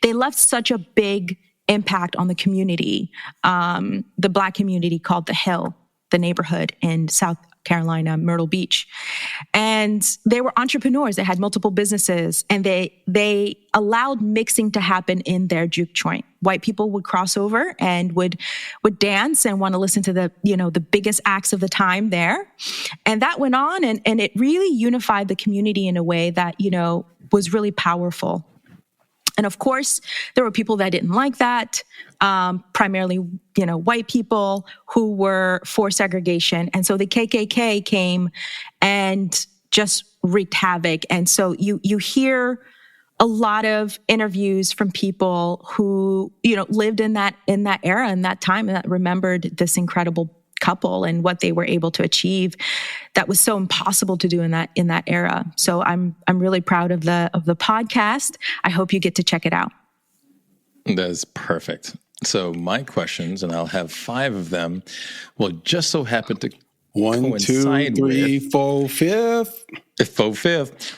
they left such a big impact on the community, the Black community called The Hill, the neighborhood in South Carolina, Myrtle Beach. And they were entrepreneurs. They had multiple businesses, and they allowed mixing to happen in their juke joint. White people would cross over and would dance and want to listen to the biggest acts of the time there. And that went on, and it really unified the community in a way that, was really powerful. And of course, there were people that didn't like that, primarily, white people who were for segregation. And so the KKK came and just wreaked havoc. And so you hear a lot of interviews from people who, lived in that era, in that time, and that remembered this incredible couple and what they were able to achieve that was so impossible to do in that era. So I'm really proud of the podcast. I hope you get to check it out. That's perfect. So my questions, and I'll have 5 of them, will just so happen to 1, 2, 3, 4, 5.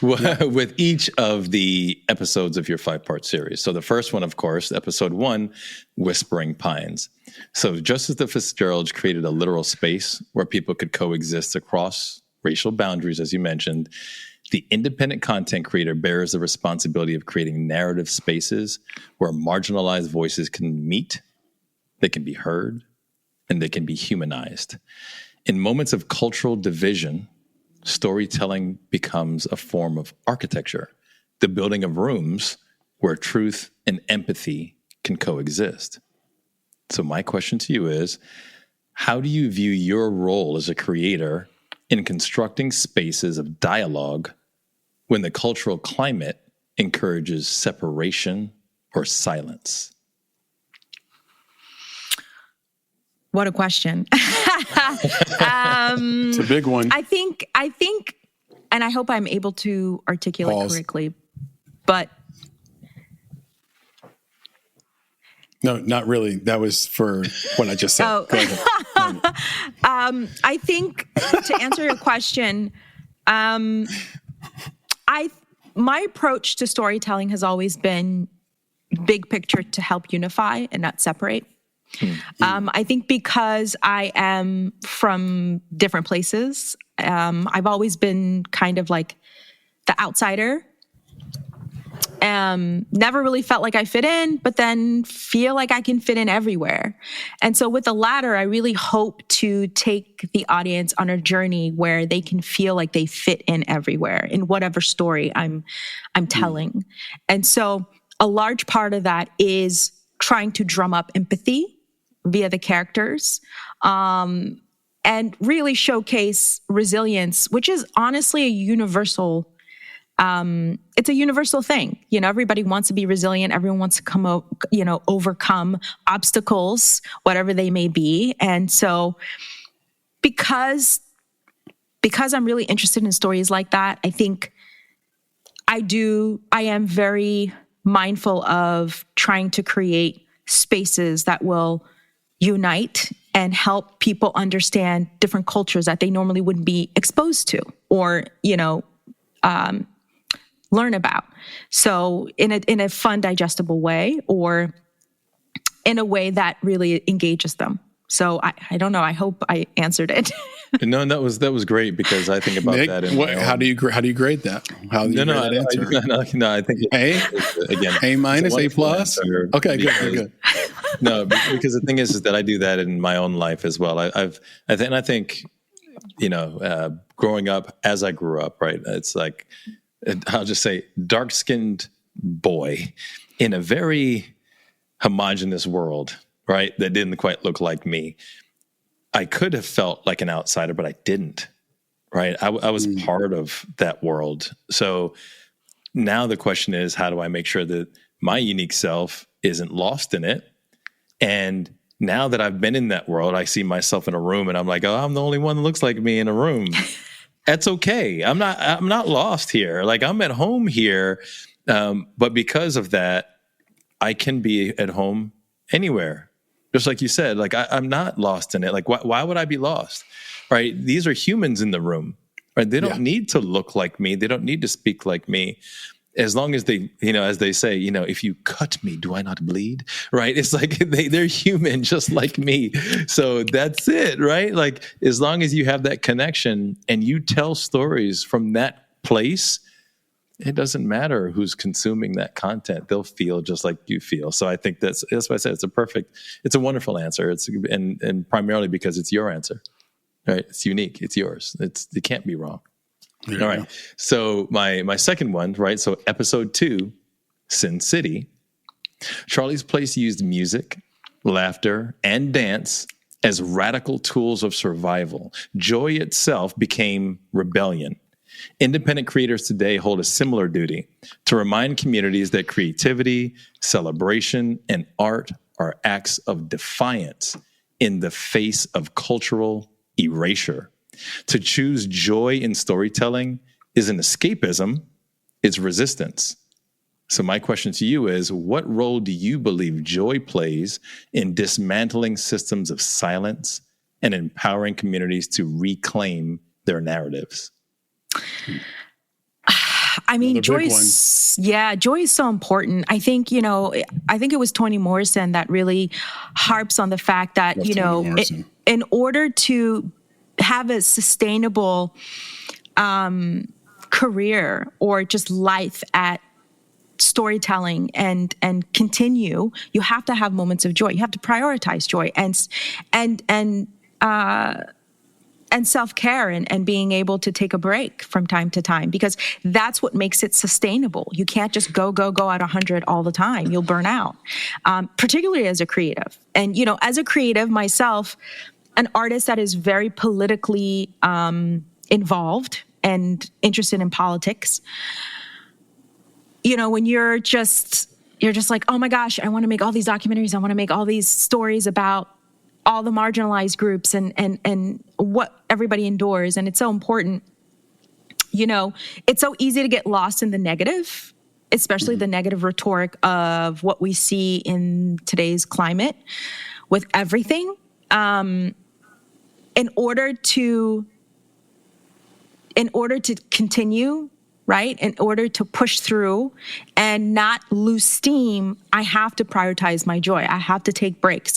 With each of the episodes of your 5-part series. So the first one, of course, episode 1, Whispering Pines. So just as the Fitzgeralds created a literal space where people could coexist across racial boundaries, as you mentioned, the independent content creator bears the responsibility of creating narrative spaces where marginalized voices can meet, they can be heard, and they can be humanized. In moments of cultural division, storytelling becomes a form of architecture, the building of rooms where truth and empathy can coexist. So my question to you is, how do you view your role as a creator in constructing spaces of dialogue when the cultural climate encourages separation or silence? What a question. It's a big one. I think, and I hope I'm able to articulate correctly, but. No, not really. That was for what I just said. Oh. Go ahead. I think to answer your question, my approach to storytelling has always been big picture to help unify and not separate. I think because I am from different places, I've always been kind of like the outsider. Never really felt like I fit in, but then feel like I can fit in everywhere. And so with the latter, I really hope to take the audience on a journey where they can feel like they fit in everywhere in whatever story I'm telling. And so a large part of that is trying to drum up empathy via the characters, and really showcase resilience, which is honestly a universal it's a universal thing. Everybody wants to be resilient. Everyone wants to overcome obstacles, whatever they may be. And so because I'm really interested in stories like that, I think I am very mindful of trying to create spaces that will unite and help people understand different cultures that they normally wouldn't be exposed to or, learn about. So in a fun, digestible way, or in a way that really engages them. So I don't know. I hope I answered it. No, that was great because I think about Nick, that. How do you grade that? How do you grade that answer? No, I think again A minus, A plus. Okay, good. No, because the thing is that I do that in my own life as well. I think growing up as I grew up, right? It's like, I'll just say, dark-skinned boy in a very homogenous world, right? That didn't quite look like me. I could have felt like an outsider, but I didn't, right? I was part of that world. So now the question is, how do I make sure that my unique self isn't lost in it? And now that I've been in that world, I see myself in a room and I'm like, oh, I'm the only one that looks like me in a room. That's okay. I'm not lost here. Like, I'm at home here. But because of that, I can be at home anywhere. Just like you said, like, I'm not lost in it. Like, why would I be lost? Right? These are humans in the room, right? They don't need to look like me. They don't need to speak like me. As long as they, as they say, if you cut me, do I not bleed? Right? It's like they're human just like me. So that's it, right? Like, as long as you have that connection and you tell stories from that place, it doesn't matter who's consuming that content. They'll feel just like you feel. So I think that's why I said it's a wonderful answer. And primarily because it's your answer, right? It's unique. It's yours. It can't be wrong. All right. So my second one, right? So episode 2, Sin City. Charlie's Place used music, laughter, and dance as radical tools of survival. Joy itself became rebellion. Independent creators today hold a similar duty to remind communities that creativity, celebration, and art are acts of defiance in the face of cultural erasure. To choose joy in storytelling isn't escapism, it's resistance. So my question to you is, what role do you believe joy plays in dismantling systems of silence and empowering communities to reclaim their narratives? I mean, joy is so important. I think, it was Toni Morrison that really harps on the fact that, in order to have a sustainable career or just life at storytelling and continue, you have to have moments of joy. You have to prioritize joy and self-care and being able to take a break from time to time, because that's what makes it sustainable. You can't just go at 100 all the time. You'll burn out, particularly as a creative. And, as a creative myself, an artist that is very politically involved and interested in politics, when you're just like, oh my gosh, I want to make all these documentaries. I want to make all these stories about all the marginalized groups and what everybody endures. And it's so important. It's so easy to get lost in the negative, especially the negative rhetoric of what we see in today's climate with everything. In order to continue, right? In order to push through and not lose steam, I have to prioritize my joy. I have to take breaks.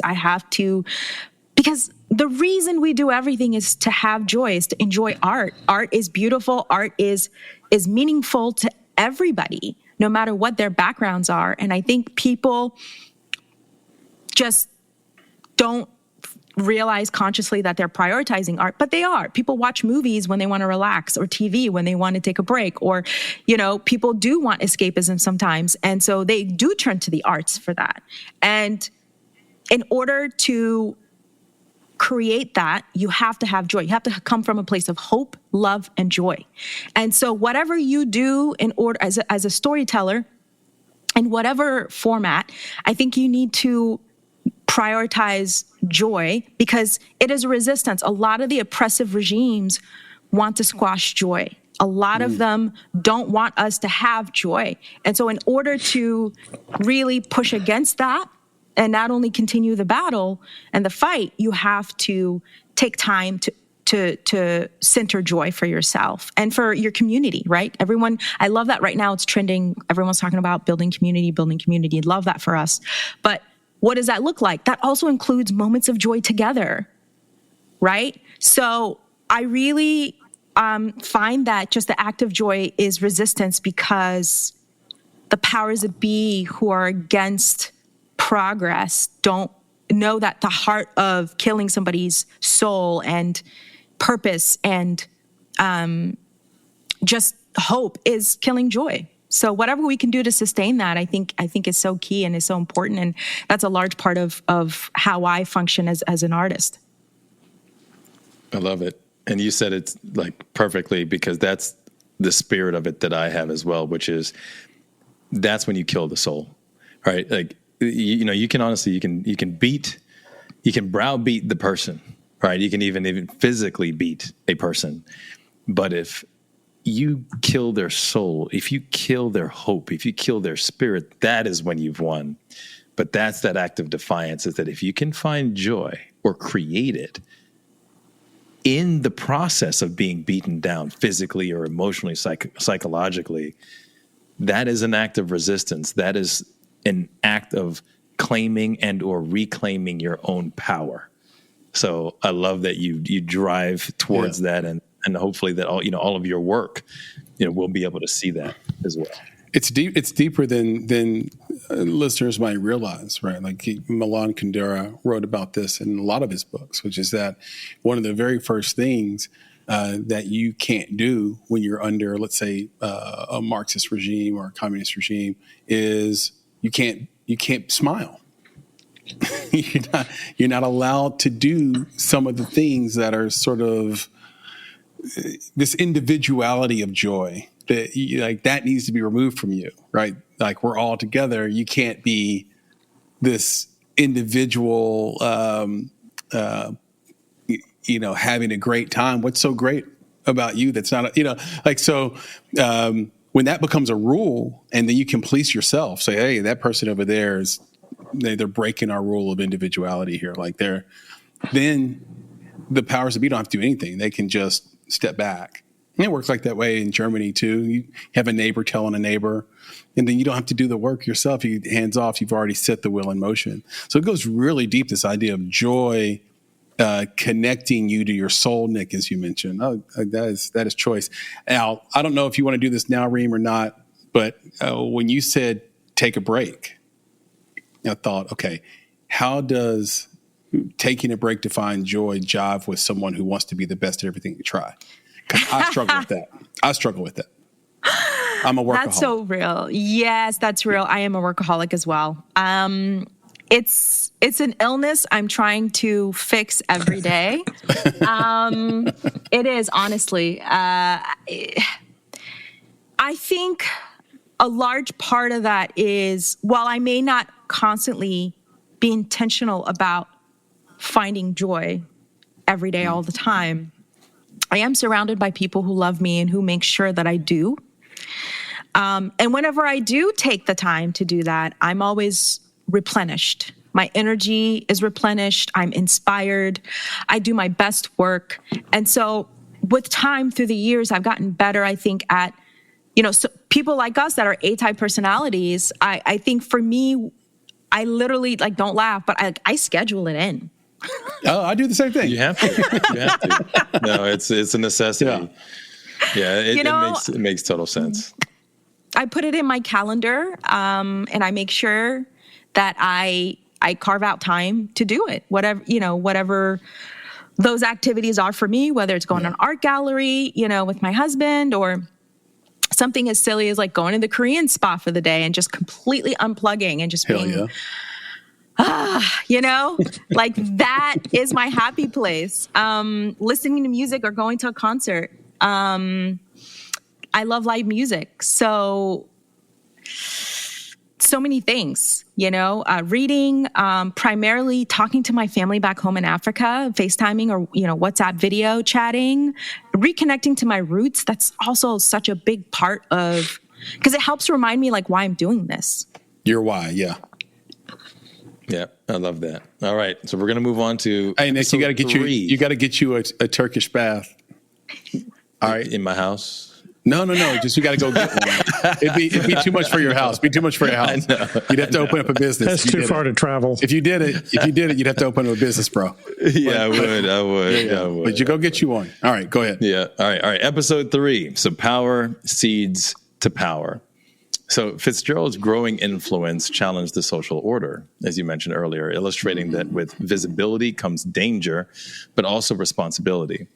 Because the reason we do everything is to have joy, is to enjoy art. Art is beautiful. Art is meaningful to everybody, no matter what their backgrounds are. And I think people just don't realize consciously that they're prioritizing art, but they are. People watch movies when they want to relax, or TV when they want to take a break, or, people do want escapism sometimes. And so they do turn to the arts for that. And in order to create that, you have to have joy. You have to come from a place of hope, love, and joy. And so whatever you do in order as a storyteller, in whatever format, I think you need to prioritize joy, because it is a resistance. A lot of the oppressive regimes want to squash joy. A lot of them don't want us to have joy. And so in order to really push against that and not only continue the battle and the fight, you have to take time to center joy for yourself and for your community, right? I love that right now it's trending. Everyone's talking about building community. Love that for us. But what does that look like? That also includes moments of joy together, right? So I really find that just the act of joy is resistance, because the powers that be who are against progress don't know that the heart of killing somebody's soul and purpose and just hope is killing joy. So whatever we can do to sustain that, I think is so key and is so important. And that's a large part of how I function as an artist. I love it. And you said it like perfectly, because that's the spirit of it that I have as well, which is that's when you kill the soul, right? Like, you can honestly, you can browbeat the person, right? You can even physically beat a person. But if you kill their soul, if you kill their hope, if you kill their spirit, that is when you've won. But that's that act of defiance, is that if you can find joy or create it in the process of being beaten down physically or emotionally, psychologically, that is an act of resistance. That is an act of claiming and or reclaiming your own power. So I love that you drive towards that, and hopefully that all of your work, we'll be able to see that as well. It's deep. It's deeper than listeners might realize, right? Like Milan Kundera wrote about this in a lot of his books, which is that one of the very first things that you can't do when you're under, let's say, a Marxist regime or a communist regime is you can't smile. You're not allowed to do some of the things that are sort of this individuality of joy that needs to be removed from you, right? Like we're all together. You can't be this individual, having a great time. What's so great about you that's not, when that becomes a rule, and then you can police yourself, say, hey, that person over there they're breaking our rule of individuality here. Like then the powers that be don't have to do anything. They can just step back. And it works like that way in Germany too. You have a neighbor telling a neighbor, and then you don't have to do the work yourself. You hands off. You've already set the wheel in motion. So it goes really deep, this idea of joy connecting you to your soul, Nick, as you mentioned. That is choice. Now, I don't know if you want to do this now, Rhym, or not, but when you said take a break, I thought, okay, how does taking a break to find joy jive with someone who wants to be the best at everything you try? Because I struggle with that. I'm a workaholic. That's so real. Yes, that's real. I am a workaholic as well. It's an illness I'm trying to fix every day. It is, honestly. I think a large part of that is, while I may not constantly be intentional about finding joy every day, all the time, I am surrounded by people who love me and who make sure that I do. And whenever I do take the time to do that, I'm always replenished. My energy is replenished. I'm inspired. I do my best work. And so with time through the years, I've gotten better, I think, at, so people like us that are A-type personalities. I think for me, I literally don't laugh, but I schedule it in. Oh, I do the same thing. You have to. No, it's a necessity. Yeah, it makes total sense. I put it in my calendar, and I make sure that I carve out time to do it. Whatever those activities are for me, whether it's going to an art gallery, with my husband, or something as silly as going to the Korean spa for the day and just completely unplugging and just being, that is my happy place. Listening to music or going to a concert. I love live music. So many things, reading, primarily talking to my family back home in Africa, FaceTiming or, WhatsApp video chatting, reconnecting to my roots. That's also such a big part of, because it helps remind me why I'm doing this. Your why. Yeah. Yeah. I love that. All right. So we're going to move on to, hey, Nick, you got to get you a Turkish bath. All right. In my house. No. Just you got to go get one. It'd be too much for your house. You'd have to open up a business. That's too far to travel. If you did it, you'd have to open up a business, bro. I would. But you go get you one. All right, go ahead. Yeah. All right. Episode 3. So power seeds to power. So Fitzgerald's growing influence challenged the social order, as you mentioned earlier, illustrating that with visibility comes danger, but also responsibility.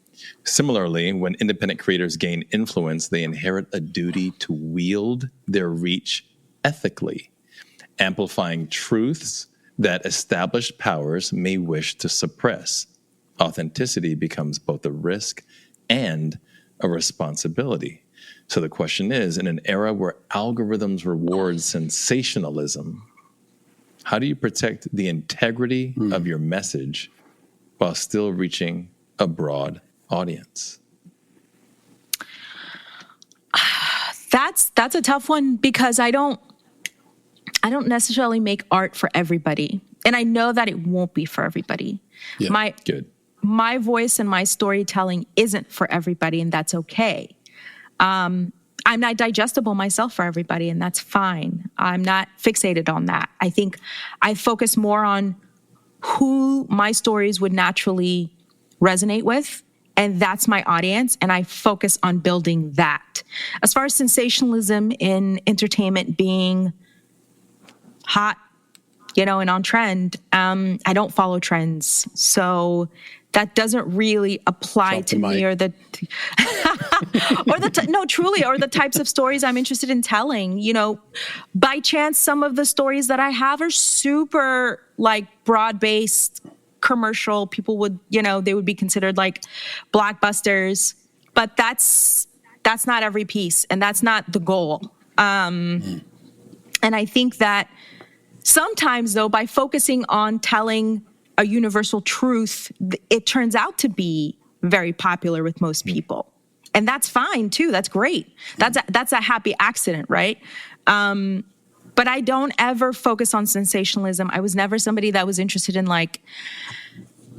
Similarly, when independent creators gain influence, they inherit a duty to wield their reach ethically, amplifying truths that established powers may wish to suppress. Authenticity becomes both a risk and a responsibility. So the question is, in an era where algorithms reward sensationalism, how do you protect the integrity of your message while still reaching a broad audience? That's a tough one because I don't necessarily make art for everybody. And I know that it won't be for everybody. Yeah, Good. My voice and my storytelling isn't for everybody, and that's okay. I'm not digestible myself for everybody, and that's fine. I'm not fixated on that. I think I focus more on who my stories would naturally resonate with, and that's my audience, and I focus on building that. As far as sensationalism in entertainment being hot, and on trend, I don't follow trends. So that doesn't really apply to me or the types of stories I'm interested in telling. By chance, some of the stories that I have are super like broad-based commercial. People would, they would be considered like blockbusters, but that's not every piece, and that's not the goal. And I think that sometimes, though, by focusing on telling a universal truth, it turns out to be very popular with most people. And that's fine, too. That's great. That's a happy accident, right? But I don't ever focus on sensationalism. I was never somebody that was interested in, like,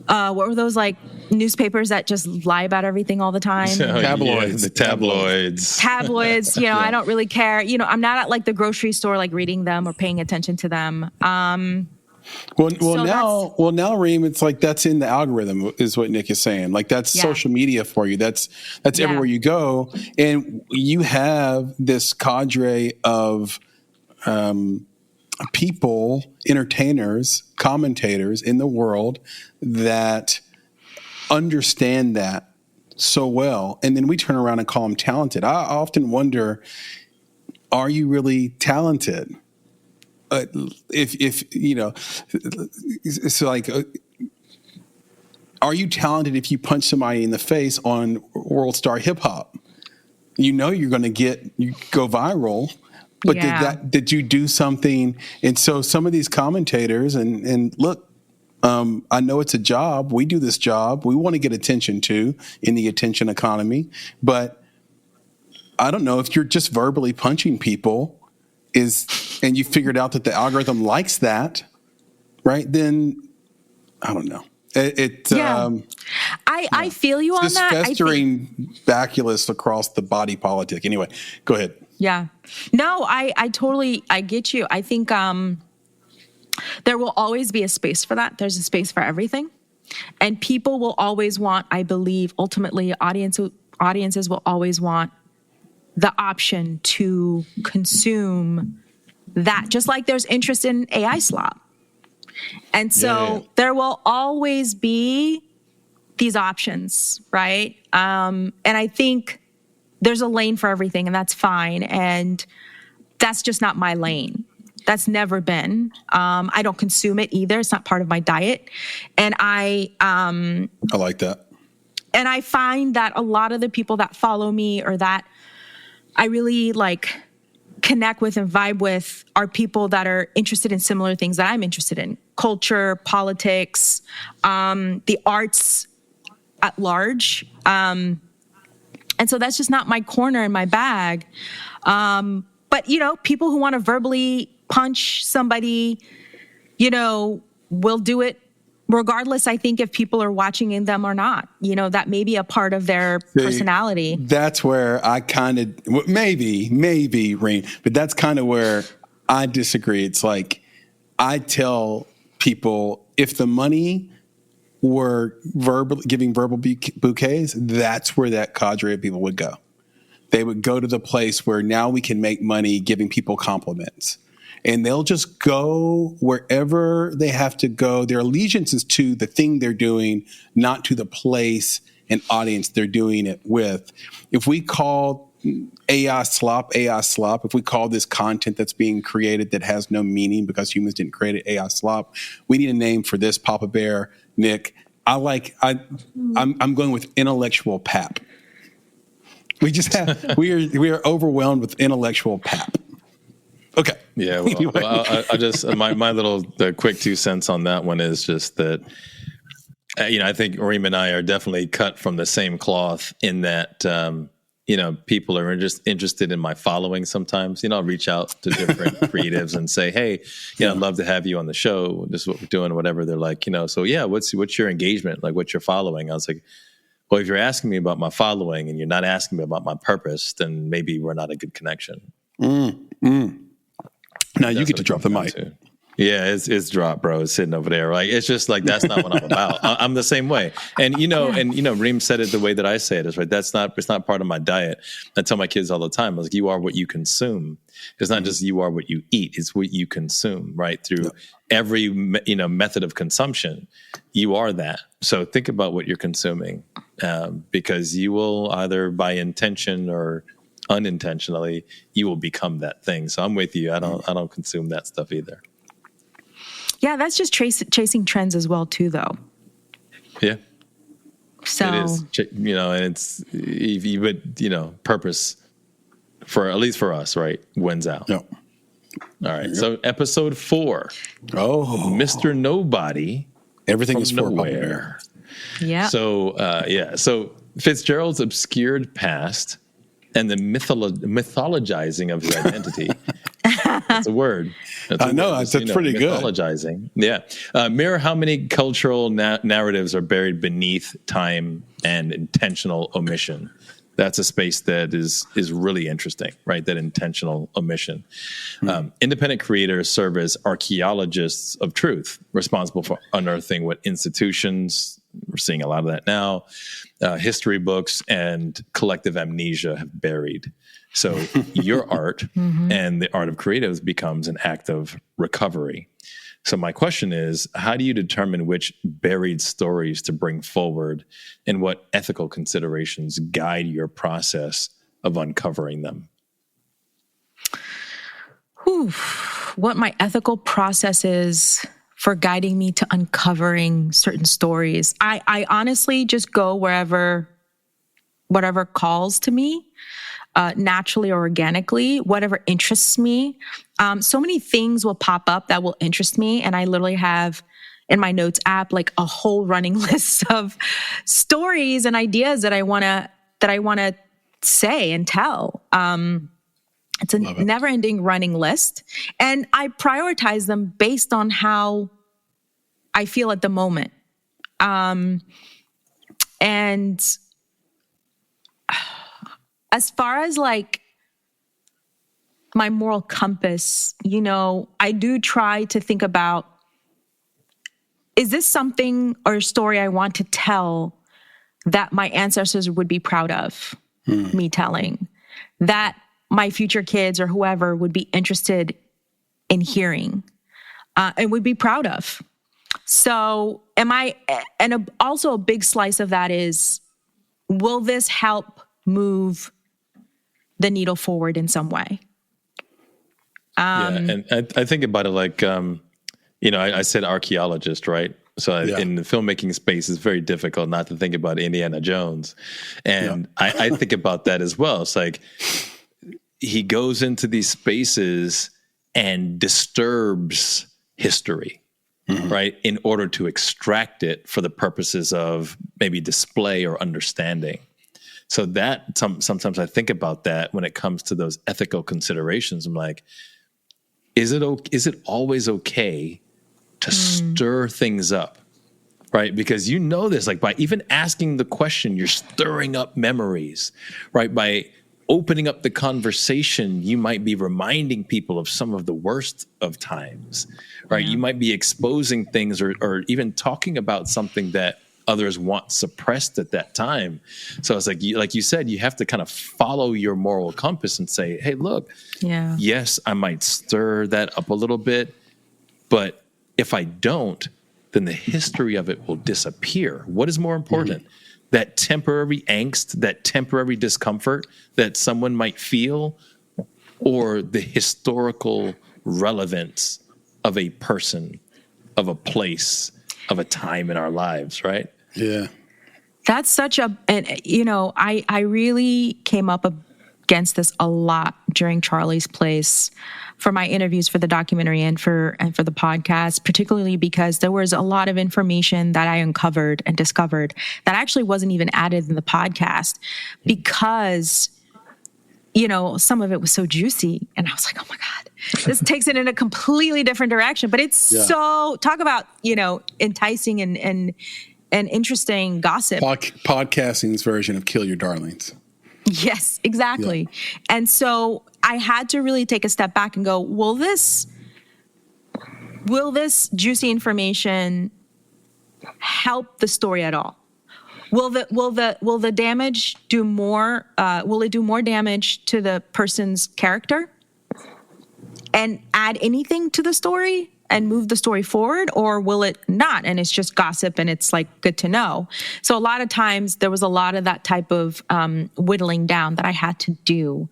what were those, like, newspapers that just lie about everything all the time? Tabloids. The tabloids. Tabloids, I don't really care. I'm not at, like, the grocery store, like, reading them or paying attention to them. Now, Rhym, it's like that's in the algorithm, is what Nick is saying. Like that's social media for you. That's everywhere you go, and you have this cadre of people, entertainers, commentators in the world that understand that so well, and then we turn around and call them talented. I often wonder, are you really talented? If it's like, are you talented if you punch somebody in the face on World Star Hip Hop? You're going to go viral, but did you do something? And so some of these commentators and look, I know it's a job. We do this job. We want to get attention to in the attention economy, but I don't know if you're just verbally punching people and you figured out that the algorithm likes that, right? Then I don't know. I feel you on this that. Festering baculus across the body politic. Anyway, go ahead. Yeah. No, I totally get you. I think there will always be a space for that. There's a space for everything. And people will always want, I believe, ultimately audiences will always want the option to consume that, just like there's interest in AI slop. And so there will always be these options, right? And I think there's a lane for everything, and that's fine. And that's just not my lane. That's never been. I don't consume it either. It's not part of my diet. And I like that. And I find that a lot of the people that follow me or that I really connect with and vibe with are people that are interested in similar things that I'm interested in: culture, politics, the arts at large. And so that's just not my corner in my bag. But people who want to verbally punch somebody, will do it regardless, I think, if people are watching them or not. That may be a part of their personality. That's where I kind of, maybe, Rhym, but that's kind of where I disagree. It's like, I tell people, if the money were giving verbal bouquets, that's where that cadre of people would go. They would go to the place where now we can make money giving people compliments. And they'll just go wherever they have to go. Their allegiance is to the thing they're doing, not to the place and audience they're doing it with. If we call AI slop, if we call this content that's being created that has no meaning because humans didn't create it AI slop, we need a name for this, Papa Bear, Nick. I'm going with intellectual pap. We are overwhelmed with intellectual pap. Okay. Yeah. Well, anyway. I just my little quick 2 cents on that one is just that I think Rhym and I are definitely cut from the same cloth in that people are just interested in my following sometimes. I'll reach out to different creatives and say, hey, I'd love to have you on the show. This is what we're doing, whatever. They're like, so yeah, what's your engagement? Like, what's your following? I was like, well, if you're asking me about my following and you're not asking me about my purpose, then maybe we're not a good connection. Now you get to drop the mic. Yeah, it's dropped, bro. It's sitting over there. Like, it's just like, that's not what I'm about. I'm the same way. And, Rhym said it the way that I say it is, right? It's not part of my diet. I tell my kids all the time, I was like, you are what you consume. It's not just you are what you eat. It's what you consume, right? Through every, method of consumption, you are that. So think about what you're consuming, because you will either by intention or unintentionally, you will become that thing. So I'm with you. I don't consume that stuff either. Yeah, that's just chasing trends as well, too, though. Yeah. So it is, and it's, but purpose for, at least for us, right, wins out. Yeah. All right. So episode 4. Oh, Mr. Nobody. Everything is for nowhere. Yeah. So, So Fitzgerald's obscured past and the mythologizing of his identity. That's a word. I know. That's pretty good. Mythologizing. Yeah. Mirror how many cultural narratives are buried beneath time and intentional omission. That's a space that is really interesting, right? That intentional omission. Independent creators serve as archaeologists of truth, responsible for unearthing what institutions, we're seeing a lot of that now, history books and collective amnesia have buried. So your art and the art of creatives becomes an act of recovery. So my question is, how do you determine which buried stories to bring forward and what ethical considerations guide your process of uncovering them? What my ethical process is for guiding me to uncovering certain stories. I honestly just go whatever calls to me. Naturally or organically, whatever interests me. So many things will pop up that will interest me. And I literally have in my notes app, like a whole running list of stories and ideas that I want to say and tell. It's a never ending running list. And I prioritize them based on how I feel at the moment. And as far as like my moral compass, I do try to think about, is this something or a story I want to tell that my ancestors would be proud of me telling, that my future kids or whoever would be interested in hearing and would be proud of? So also a big slice of that is, will this help move the needle forward in some way? And I think about it like, I said archaeologist, right? So in the filmmaking space, it's very difficult not to think about Indiana Jones. And I think about that as well. It's like he goes into these spaces and disturbs history, right? In order to extract it for the purposes of maybe display or understanding. So that sometimes I think about that when it comes to those ethical considerations. I'm like, is it always okay to stir things up, right? Because this, like by even asking the question, you're stirring up memories, right? By opening up the conversation, you might be reminding people of some of the worst of times, right? You might be exposing things or even talking about something that others want suppressed at that time. So it's like you said, you have to kind of follow your moral compass and say, hey, look, yes, I might stir that up a little bit, but if I don't, then the history of it will disappear. What is more important? That temporary angst, that temporary discomfort that someone might feel, or the historical relevance of a person, of a place, of a time in our lives, right? Yeah. That's such I really came up against this a lot during Charlie's Place for my interviews for the documentary and for the podcast, particularly because there was a lot of information that I uncovered and discovered that actually wasn't even added in the podcast because some of it was so juicy, and I was like, oh my God, this takes it in a completely different direction. But it's so, talk about, enticing and interesting gossip. Podcasting's version of Kill Your Darlings. Yes, exactly. Yeah. And so I had to really take a step back and go, will this juicy information help the story at all? Will the damage do more? Will it do more damage to the person's character and add anything to the story and move the story forward, or will it not? And it's just gossip, and it's like good to know. So a lot of times there was a lot of that type of whittling down that I had to do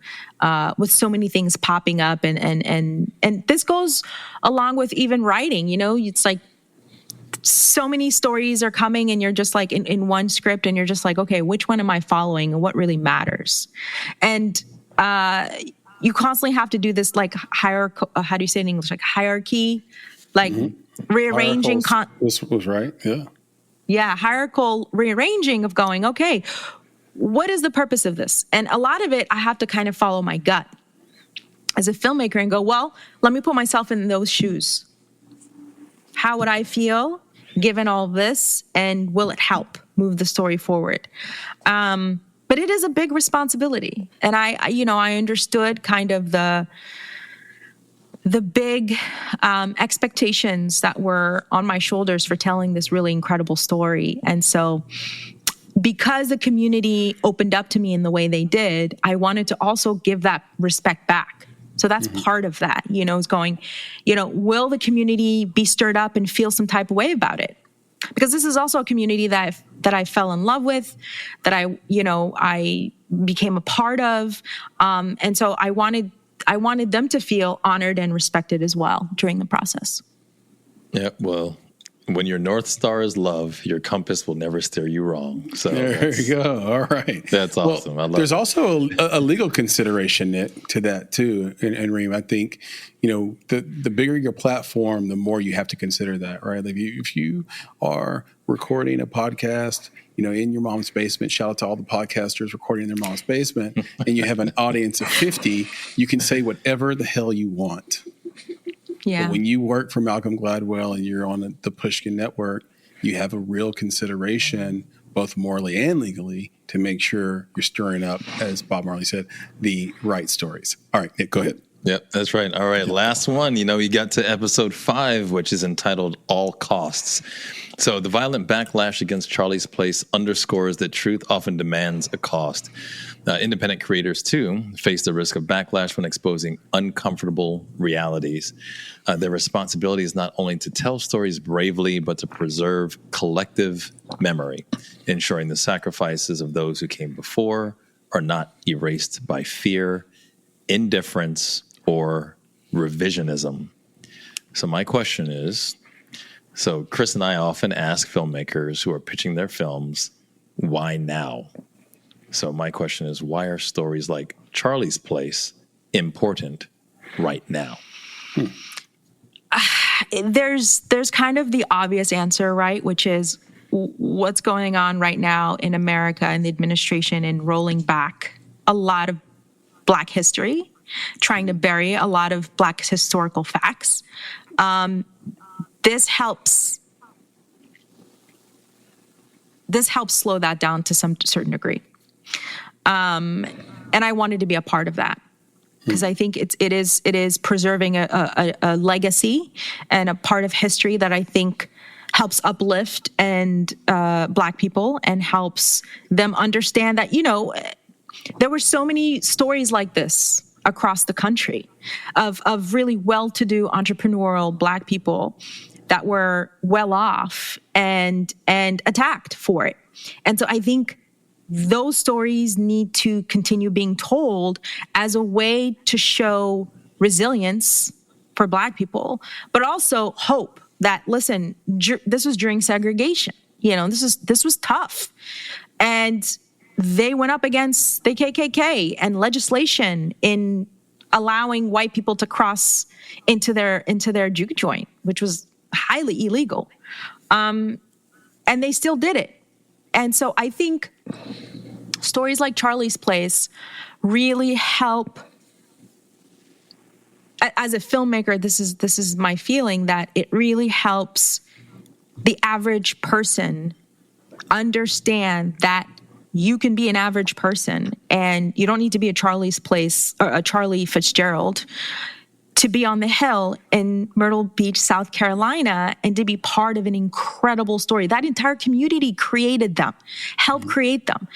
with so many things popping up, and this goes along with even writing. It's like, so many stories are coming, and you're just like in one script, and you're just like, okay, which one am I following and what really matters? And you constantly have to do this like hierarchy, how do you say it in English? Like hierarchy, like rearranging. This was right. Yeah. Yeah. Hierarchical rearranging of going, okay, what is the purpose of this? And a lot of it, I have to kind of follow my gut as a filmmaker and go, well, let me put myself in those shoes. How would I feel given all this, and will it help move the story forward? But it is a big responsibility, and I understood kind of the big expectations that were on my shoulders for telling this really incredible story. And so, because the community opened up to me in the way they did, I wanted to also give that respect back. So that's part of that, is going, will the community be stirred up and feel some type of way about it? Because this is also a community that I fell in love with, that I became a part of. And so I wanted them to feel honored and respected as well during the process. Yeah, well, when your North Star is love, your compass will never steer you wrong. So there you go. All right. That's awesome. Well, there's also a legal consideration to that too. And Rhym, I think, the bigger your platform, the more you have to consider that, right? Like if you are recording a podcast, in your mom's basement, shout out to all the podcasters recording in their mom's basement, and you have an audience of 50, you can say whatever the hell you want. Yeah. But when you work for Malcolm Gladwell and you're on the Pushkin Network, you have a real consideration, both morally and legally, to make sure you're stirring up, as Bob Marley said, the right stories. All right, Nick, go ahead. Yep, that's right. All right, last one. We got to episode 5, which is entitled All Costs. So the violent backlash against Charlie's Place underscores that truth often demands a cost. Independent creators, too, face the risk of backlash when exposing uncomfortable realities. Their responsibility is not only to tell stories bravely, but to preserve collective memory, ensuring the sacrifices of those who came before are not erased by fear, indifference, or revisionism. So my question is, Chris and I often ask filmmakers who are pitching their films, why now? So my question is, why are stories like Charlie's Place important right now? There's kind of the obvious answer, right? Which is what's going on right now in America and the administration in rolling back a lot of Black history, trying to bury a lot of Black historical facts. This helps slow that down to some certain degree. And I wanted to be a part of that because I think it is preserving a legacy and a part of history that I think helps uplift and Black people and helps them understand that, there were so many stories like this across the country of really well-to-do entrepreneurial Black people that were well off and attacked for it. And so I think those stories need to continue being told as a way to show resilience for Black people, but also hope that, listen, this was during segregation. This was tough. And they went up against the KKK and legislation in allowing white people to cross into their juke joint, which was highly illegal. And they still did it. And so I think stories like Charlie's Place really help. As a filmmaker, this is my feeling, that it really helps the average person understand that you can be an average person and you don't need to be a Charlie's Place or a Charlie Fitzgerald to be on the Hill in Myrtle Beach, South Carolina, and to be part of an incredible story. That entire community created them, helped create them.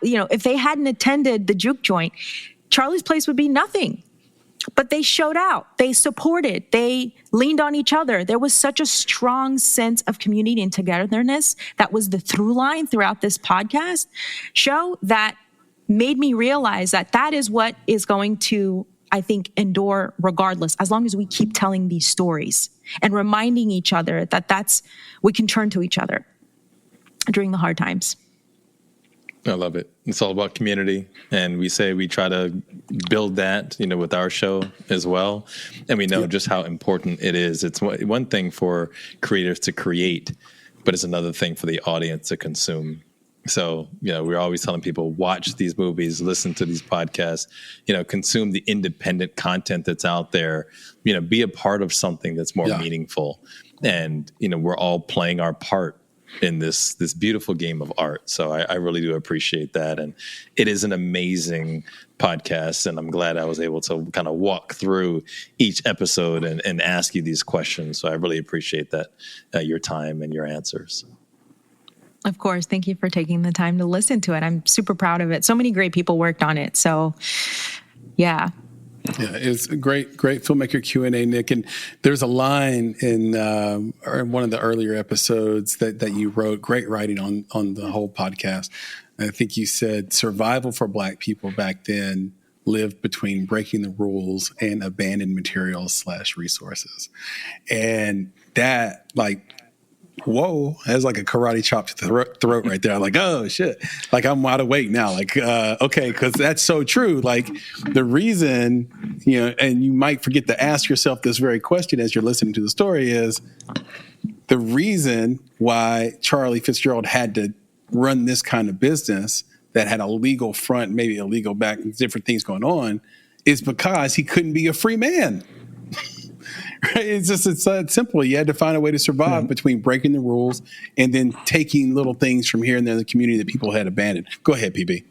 If they hadn't attended the juke joint, Charlie's Place would be nothing. But they showed out, they supported, they leaned on each other. There was such a strong sense of community and togetherness that was the through line throughout this podcast show that made me realize that is what is going to, I think, endure regardless, as long as we keep telling these stories and reminding each other that we can turn to each other during the hard times. I love it. It's all about community. And we try to build that, with our show as well. And we know just how important it is. It's one thing for creators to create, but it's another thing for the audience to consume. So, we're always telling people, watch these movies, listen to these podcasts, consume the independent content that's out there, be a part of something that's more meaningful. And, we're all playing our part in this beautiful game of art. So I really do appreciate that. And it is an amazing podcast. And I'm glad I was able to kind of walk through each episode and ask you these questions. So I really appreciate that, your time and your answers. Of course. Thank you for taking the time to listen to it. I'm super proud of it. So many great people worked on it. So yeah. Yeah, it's a great filmmaker Q&A, Nick. And there's a line in one of the earlier episodes that you wrote, great writing on the whole podcast. I think you said survival for Black people back then lived between breaking the rules and abandoned materials / resources. And that, whoa, that's like a karate chop to the throat right there. I'm like, oh shit. I'm wide awake now. Okay, because that's so true. The reason, and you might forget to ask yourself this very question as you're listening to the story, is the reason why Charlie Fitzgerald had to run this kind of business that had a legal front, maybe a legal back, different things going on, is because he couldn't be a free man. It's that simple. You had to find a way to survive between breaking the rules and then taking little things from here and there in the community that people had abandoned. Go ahead, PB.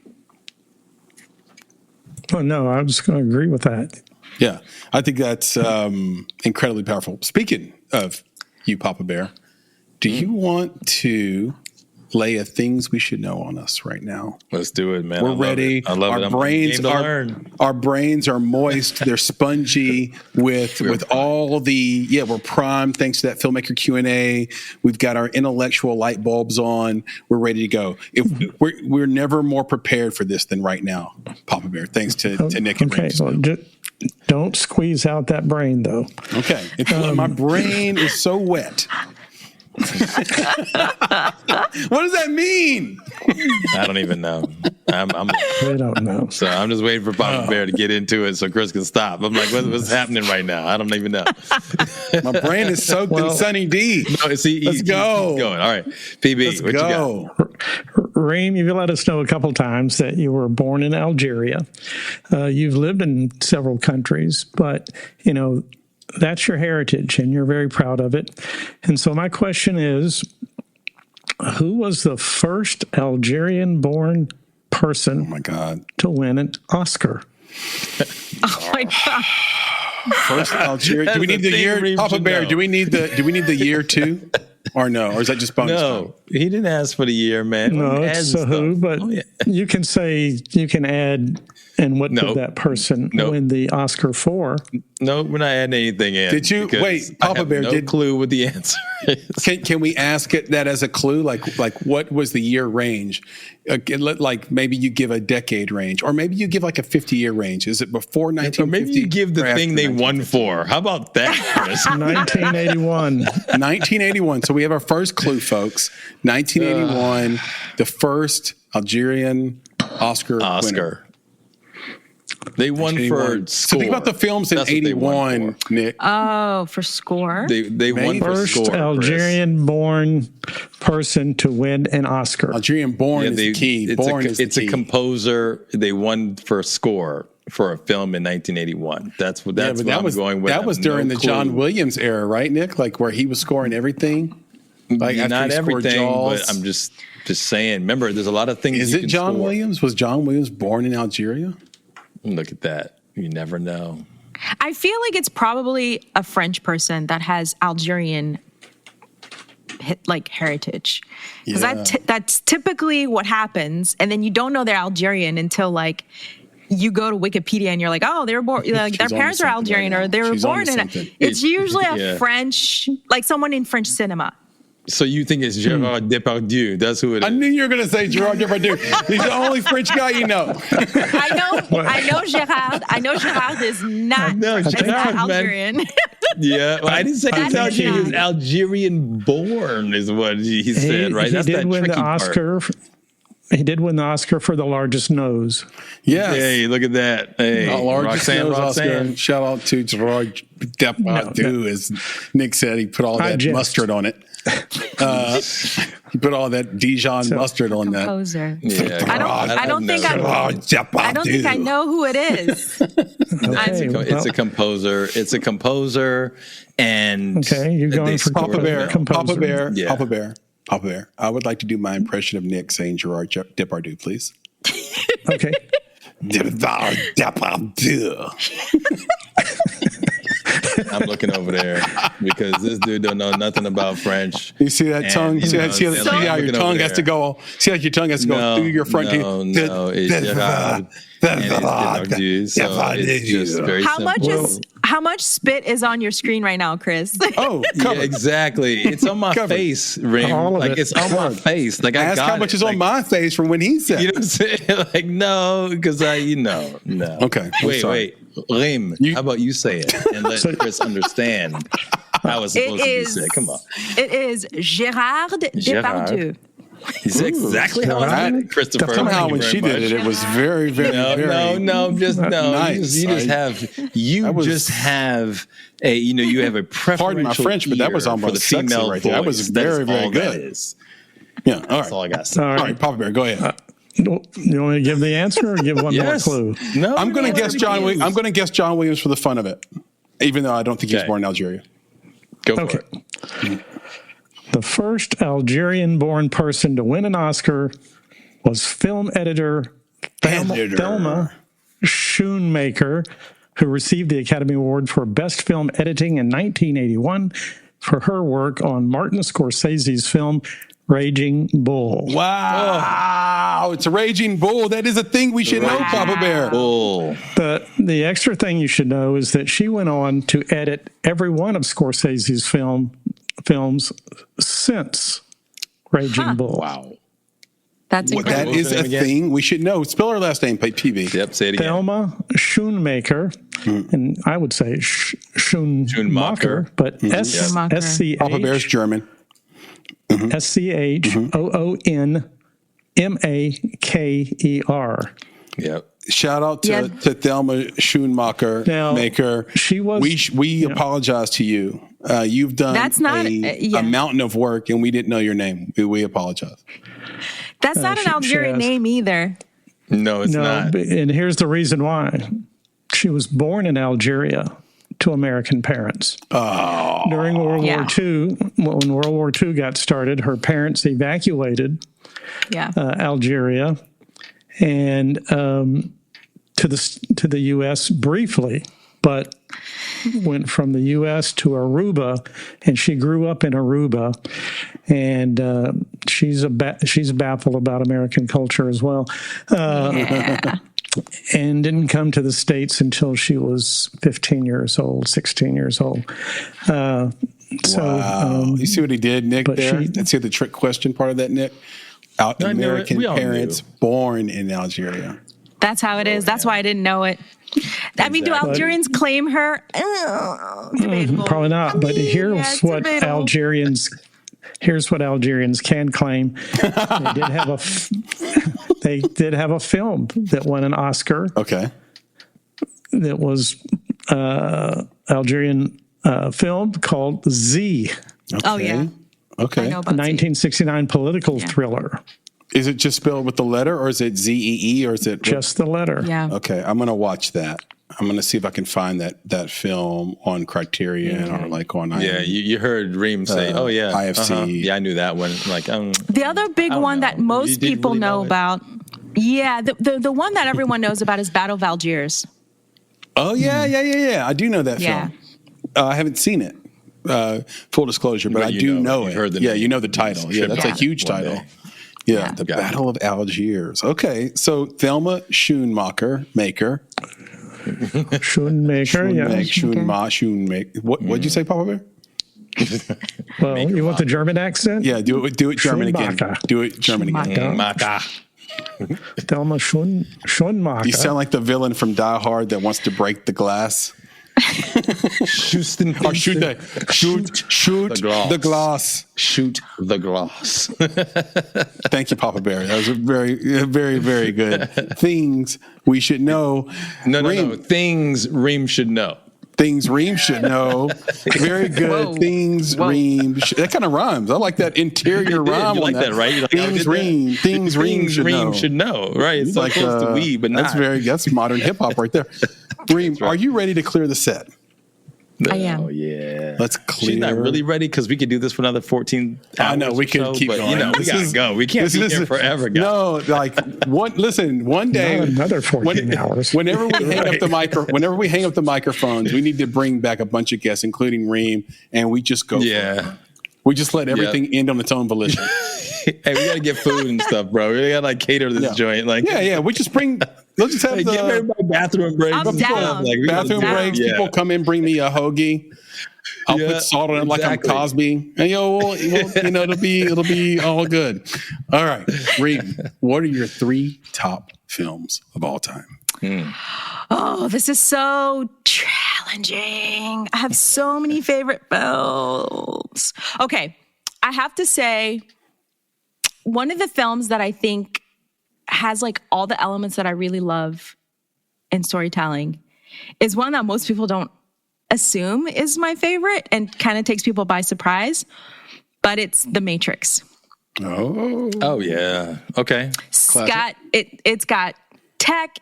Oh, no, I'm just going to agree with that. Yeah, I think that's incredibly powerful. Speaking of you, Papa Bear, do you want to lay a things we should know on us right now? Let's do it, man. We're ready. I love it. Our brains are moist. They're spongy with all the, we're primed thanks to that filmmaker Q&A. We've got our intellectual light bulbs on. We're ready to go. We're never more prepared for this than right now, Papa Bear, thanks to Nick and Rhym. Well, don't squeeze out that brain, though. Okay. My brain is so wet. What does that mean? I don't even know. I don't know. So I'm just waiting for Papa Bear to get into it so Chris can stop. I'm like, what's happening right now? I don't even know. My brain is soaked in Sunny D. No, see, let's go. Keep going. All right, PB, what you got? Rhym, you've let us know a couple times that you were born in Algeria. You've lived in several countries, but that's your heritage, and you're very proud of it. And so my question is, who was the first Algerian-born person to win an Oscar? Oh, my God. First Algerian. Do we need the year, Papa Bear? Do we need the year too? Or no? Or is that just bonus? No, he didn't ask for the year, man. No, it's a who, but you can add, and what did that person win the Oscar for? No, we're not adding anything in. Did you wait, Papa Bear? No clue what the answer is. Can we ask it that as a clue? Like what was the year range? Like maybe you give a decade range, or maybe you give like a 50-year range. Is it before 1950? Or maybe you give the thing they won for. How about that, Chris? 1981. 1981. So we have our first clue, folks. 1981, the first Algerian Oscar winner. They won for score. So think about the films in '81, Nick. Oh, for score? They won for First score. Algerian-born person to win an Oscar. Algerian-born is the key. It's a composer. They won for score for a film in 1981. That's what I'm going with. That was during the John Williams era, right, Nick? Like where he was scoring everything. Like not everything, but I'm just saying. Remember, there's a lot of things. Is it John Williams? Was John Williams born in Algeria? Look at that. You never know. I feel like it's probably a French person that has Algerian heritage. Because that's typically what happens. And then you don't know they're Algerian until like you go to Wikipedia and you're like, oh, they were born, like their parents are Algerian or they were born in it's usually a French, like someone in French cinema. So you think it's Gérard Depardieu? That's who it is. I knew you were going to say Gérard Depardieu. He's the only French guy you know. I know Gérard. I know Gérard is not Algerian. Yeah, well, I didn't say he was Algerian born, is what he said, right? That's that tricky part. He did win the Oscar for the largest nose. Yes. Hey, look at that. Hey, largest nose Oscar. Shout out to Gérard Depardieu, as Nick said. He put all that mustard on it. He put all that Dijon mustard on composer. that. Yeah. I don't think I know who it is. It's a composer. It's a composer, and you're going for Papa Bear. Papa Bear. I would like to do my impression of Nick saying Gérard Depardieu, please. Okay. Depardieu. I'm looking over there because this dude don't know nothing about French. You see that tongue? See how your tongue has to go? See how your tongue has to go through your front teeth? No, it's Gérard. And it's Depardieu, so it's just very simple. How much spit is on your screen right now, Chris? Oh, yeah, exactly. It's on my face, Rhym. Like it's on my face. Like I ask how much is on my face from when he said. You know what I'm saying? Like no, because no. Okay. Wait. Rhym, how about you say it and let Chris understand how it's supposed to be said? Come on. It is Gérard Depardieu. Is exactly how I did it, Christopher. Somehow when she did it, it was very, very, very nice. You just have a you have a preferential pardon my French, but that was almost for the female right there. That was very, very good. Yeah, all right. That's all I got to say. All right, Papa Bear, go ahead. You want me to give the answer or give one more clue? No, I'm going to guess John. I'm going to guess John Williams for the fun of it, even though I don't think he was born in Algeria. Go for it. The first Algerian-born person to win an Oscar was film editor Thelma Schoonmaker, who received the Academy Award for Best Film Editing in 1981 for her work on Martin Scorsese's film Raging Bull. Wow, it's a Raging Bull. That is a thing we should know, Papa Bear. Bull. The extra thing you should know is that she went on to edit every one of Scorsese's films since Raging Bull. Wow. That's incredible. That is a thing we should know. Spell her last name, PB. Yep, say it again. Thelma Schoonmaker, and I would say Schoonmaker, but S-C-H. Papa Bear's German. SCHOONMAKER. Yep. Shout out to Thelma Schoonmaker. Maker. She was. We apologize to you. You've done a mountain of work, and we didn't know your name. We apologize. That's not an Algerian name either. No, it's not. And here's the reason why. She was born in Algeria to American parents. Oh. During World War II, when World War II got started, her parents evacuated Algeria and to the U.S. briefly, but went from the U.S. to Aruba, and she grew up in Aruba, and she's baffled about American culture as well. And didn't come to the States until she was 16 years old. Wow. You see what he did, Nick, there? Let's see the trick question part of that, Nick. American parents born in Algeria. That's how it is. That's why I didn't know it. I mean, do Algerians claim her? Probably not. But here's what Algerians can claim. They did have a film that won an Oscar. Okay. that was Algerian film called Z, Okay. Oh, yeah. Okay. I know about 1969 political thriller. Is it just spelled with the letter, or is it ZEE, or is it Just the letter. Yeah. Okay, I'm gonna watch that. I'm gonna see if I can find that film on Criterion or like on Yeah, you heard Rhym say, "Oh yeah, IFC." Yeah, I knew that one." Like, The other big one that most people know about, the one that everyone knows about is Battle of Algiers. Oh yeah. I do know that Yeah. film. I haven't seen it. Full disclosure, but I do know it. Heard the yeah, name. you know the title. Yeah, that's a huge One title. day. Yeah, the Battle of Algiers. Okay, so Thelma Schoonmaker. Schoonmaker, yeah. Schoonmaker. What'd you say, Papa Bear? Well, you want the German accent? Yeah, do it German again. Schoonmaker. Do it German again. Maka. Thelma Schoonmaker. You sound like the villain from Die Hard that wants to break the glass. Shoot the glass. Shoot the glass. Thank you, Papa Bear. That was a very, very, very good. Things we should know. No. Things Rhym should know. Things Rhym should know. Very good. Whoa. Things Rhym. That kind of rhymes. I like that interior rhyme. You like on that, right? Like, Things Rhym. Things Rhym should know. Right? It's so Like, close to we, but not. That's modern hip hop right there. Rhym, are you ready to clear the set? I am. Oh yeah. Let's clear. She's not really ready because we could do this for another 14 hours. I know we could keep but, going. You know, we gotta go. We can't be here forever, guys. No, like one day, Not another 14 hours. Whenever we hang up the microphones, we need to bring back a bunch of guests, including Rhym, and we just go. Yeah. We just let everything end on its own volition. Hey, we gotta get food and stuff, bro. We gotta like cater this joint. Like, yeah. We just bring. Let's just have give everybody bathroom breaks. I'm down. Like, bathroom breaks. Yeah. People come in, bring me a hoagie. I'll put salt on it like I'm Cosby, and it'll be all good. All right, Rhym, what are your 3 top films of all time? Oh, this is so challenging. I have so many favorite films. Okay, I have to say, one of the films that I think has like all the elements that I really love in storytelling is one that most people don't assume is my favorite and kind of takes people by surprise, but it's The Matrix. Oh yeah. Okay. It's got tech,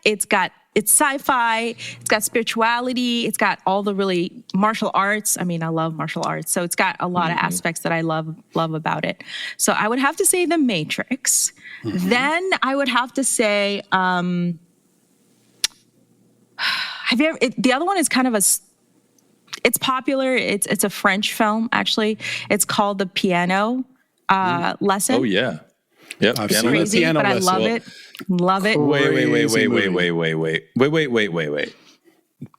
it's sci-fi, it's got spirituality, it's got all the really martial arts. I mean, I love martial arts, so it's got a lot of aspects that I love about it. So I would have to say The Matrix. Then I would have to say, the other one is kind of it's popular. It's a French film, actually. It's called The Piano Lesson. Oh yeah. Yep. I've Piano seen Crazy, Piano but I Lesson. love it. Love it. Wait.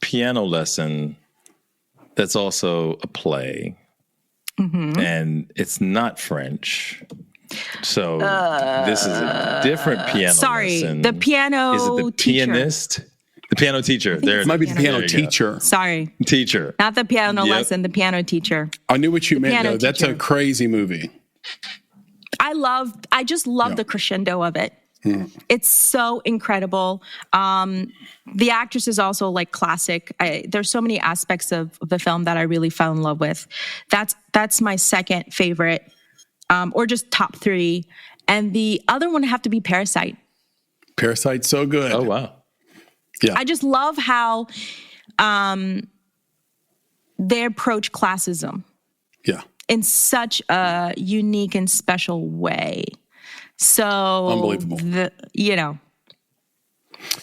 Piano Lesson. That's also a play. And it's not French. So this is a different piano lesson. The piano Is it the teacher. pianist? The piano teacher. It might be the piano teacher. Sorry. Teacher. Not the piano Yep. lesson, the piano teacher. I knew what you meant, piano though. That's a teacher. crazy movie. I just love the crescendo of it. It's so incredible. The actress is also like classic. There's so many aspects of the film that I really fell in love with. That's my second favorite, or just top 3. And the other one would have to be Parasite. Parasite's so good. Oh wow. Yeah. I just love how they approach classism Yeah. in such a unique and special way. So Unbelievable.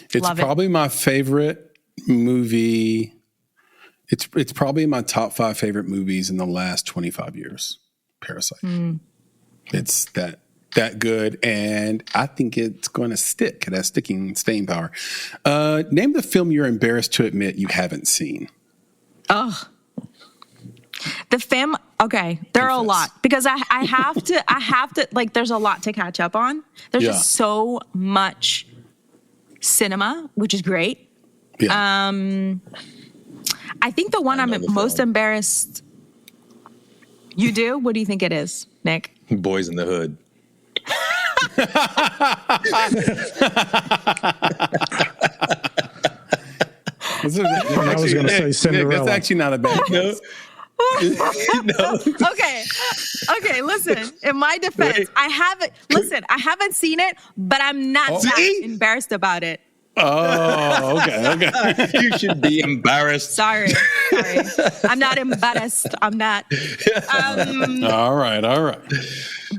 It's love probably my favorite movie. It's probably in my top 5 favorite movies in the last 25 years. Parasite. It's that good, and I think it's going to stick. It has staying power. Name the film you're embarrassed to admit you haven't seen. Oh, okay, there are a lot because I have to like. There's a lot to catch up on. There's just so much cinema, which is great. Yeah. I think the one I'm most embarrassed. You do? What do you think it is, Nick? Boys in the Hood. I was going to say Cinderella. That's actually not a bad guess. No. Okay, listen. In my defense, I haven't seen it, but I'm not that embarrassed about it. Oh, okay. You should be embarrassed. Sorry. I'm not embarrassed. I'm not. All right.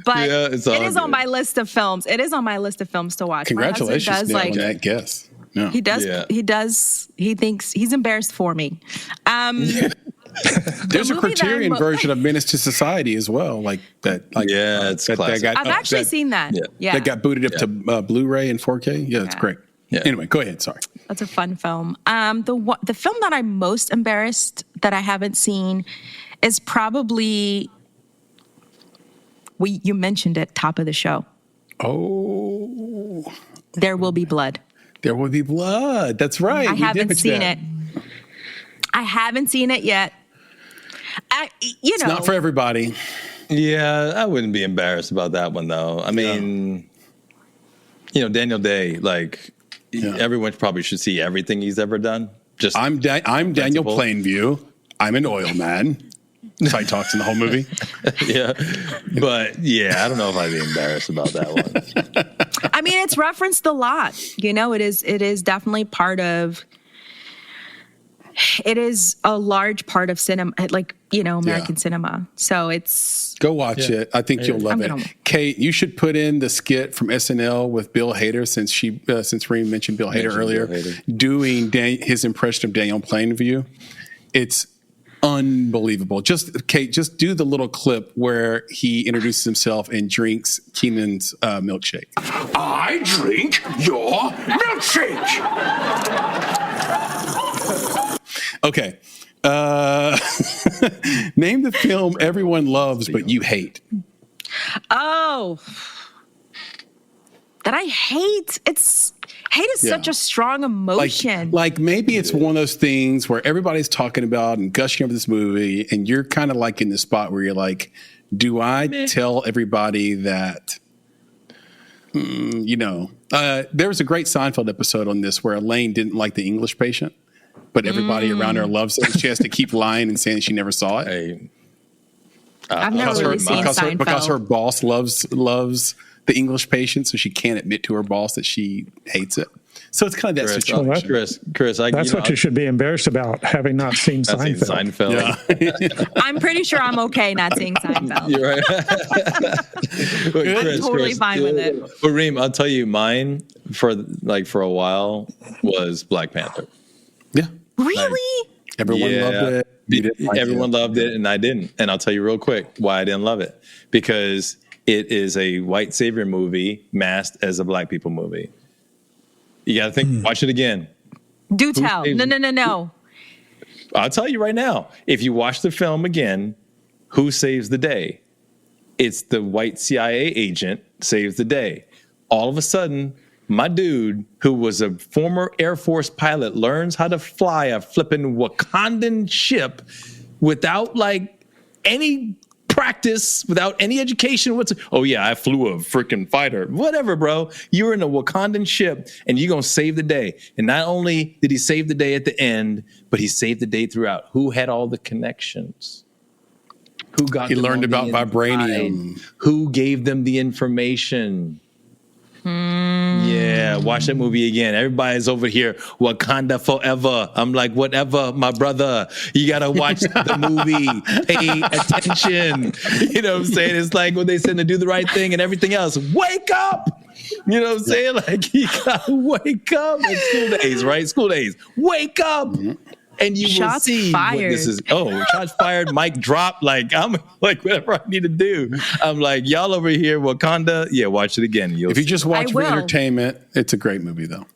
But Yeah, it is on my list of films. It is on my list of films to watch. Congratulations on that guess. Yeah. He does. Yeah. He does. He thinks he's embarrassed for me. There's a Criterion version of Menace to Society as well, like that. It's classic. I've actually seen that. Yeah. That got booted up to Blu-ray and 4K. Yeah, it's great. Yeah. Anyway, go ahead. Sorry. That's a fun film. The film that I'm most embarrassed that I haven't seen is probably you mentioned it top of the show. Oh, There Will Be Blood. There Will Be Blood. That's right. I haven't seen it. I haven't seen it yet. It's not for everybody. Yeah, I wouldn't be embarrassed about that one though. I mean, Daniel Day, everyone probably should see everything he's ever done. Just I'm Daniel Plainview. I'm an oil man. That's how he talks in the whole movie. Yeah, but I don't know if I'd be embarrassed about that one. I mean, it's referenced a lot. It is definitely part of. It is a large part of cinema, American cinema. So it's go watch it. I think you'll love it. Kate, you should put in the skit from SNL with Bill Hader, since Rhym mentioned Bill Hader earlier, doing his impression of Daniel Plainview. It's unbelievable. Kate, just do the little clip where he introduces himself and drinks Keenan's milkshake. I drink your milkshake. Okay. Name the film everyone loves but you hate. Oh. That I hate. Hate is such a strong emotion. Like maybe it's one of those things where everybody's talking about and gushing over this movie, and you're kind of like in the spot where you're like, do I tell everybody that, there was a great Seinfeld episode on this where Elaine didn't like The English Patient, but everybody around her loves it. She has to keep lying and saying she never saw it. I've never really seen Seinfeld. Because her boss loves The English Patient, so she can't admit to her boss that she hates it. So it's kind of that situation. Chris, that's what you should be embarrassed about, having not seen Seinfeld. Yeah. I'm pretty sure I'm okay not seeing Seinfeld. You're right. I'm totally fine with it. But Rhym, I'll tell you, mine for a while was Black Panther. Yeah. Really? Everyone loved it. Everyone loved it, and I didn't. And I'll tell you real quick why I didn't love it. Because it is a white savior movie masked as a black people movie. You got to think, watch it again. Do tell. No. I'll tell you right now. If you watch the film again, who saves the day? It's the white CIA agent saves the day. All of a sudden, my dude, who was a former Air Force pilot, learns how to fly a flipping Wakandan ship without any practice, without any education. I flew a freaking fighter. Whatever, bro. You're in a Wakandan ship and you're going to save the day. And not only did he save the day at the end, but he saved the day throughout. Who had all the connections? Who got He learned about vibranium. Who gave them the information? Yeah, watch that movie again. Everybody's over here, Wakanda forever. I'm like, whatever, my brother. You gotta watch the movie. Pay attention. You know what I'm saying? It's like when they said to do the right thing and everything else. Wake up! You know what I'm saying? Like, you gotta wake up. It's school days, right? School days. Wake up! And you shots will see fired. what this is. Oh, shots fired, mic drop. I'm like, whatever I need to do. I'm like, y'all over here, Wakanda. Yeah, watch it again. If you just watch for entertainment, it's a great movie, though.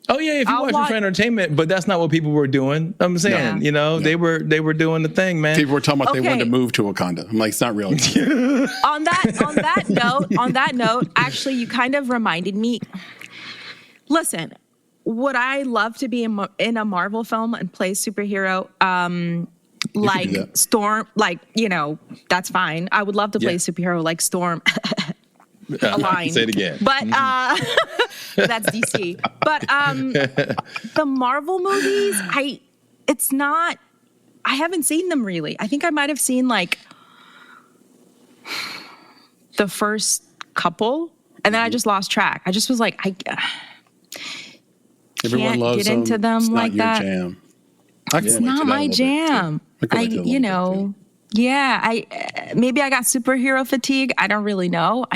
Oh yeah, if you watch it for entertainment, but that's not what people were doing. I'm saying, they were doing the thing, man. People were talking about they wanted to move to Wakanda. I'm like, it's not real. On that note, actually, you kind of reminded me. Listen. Would I love to be in a Marvel film and play superhero? Storm, that's fine. I would love to play a superhero like Storm. a line. Say it again. But that's DC. But the Marvel movies, I haven't seen them really. I think I might have seen like the first couple, and then I just lost track. I just was like, Everyone loves get into them it's like not that. Your jam. It's not my jam. Maybe I got superhero fatigue. I don't really know.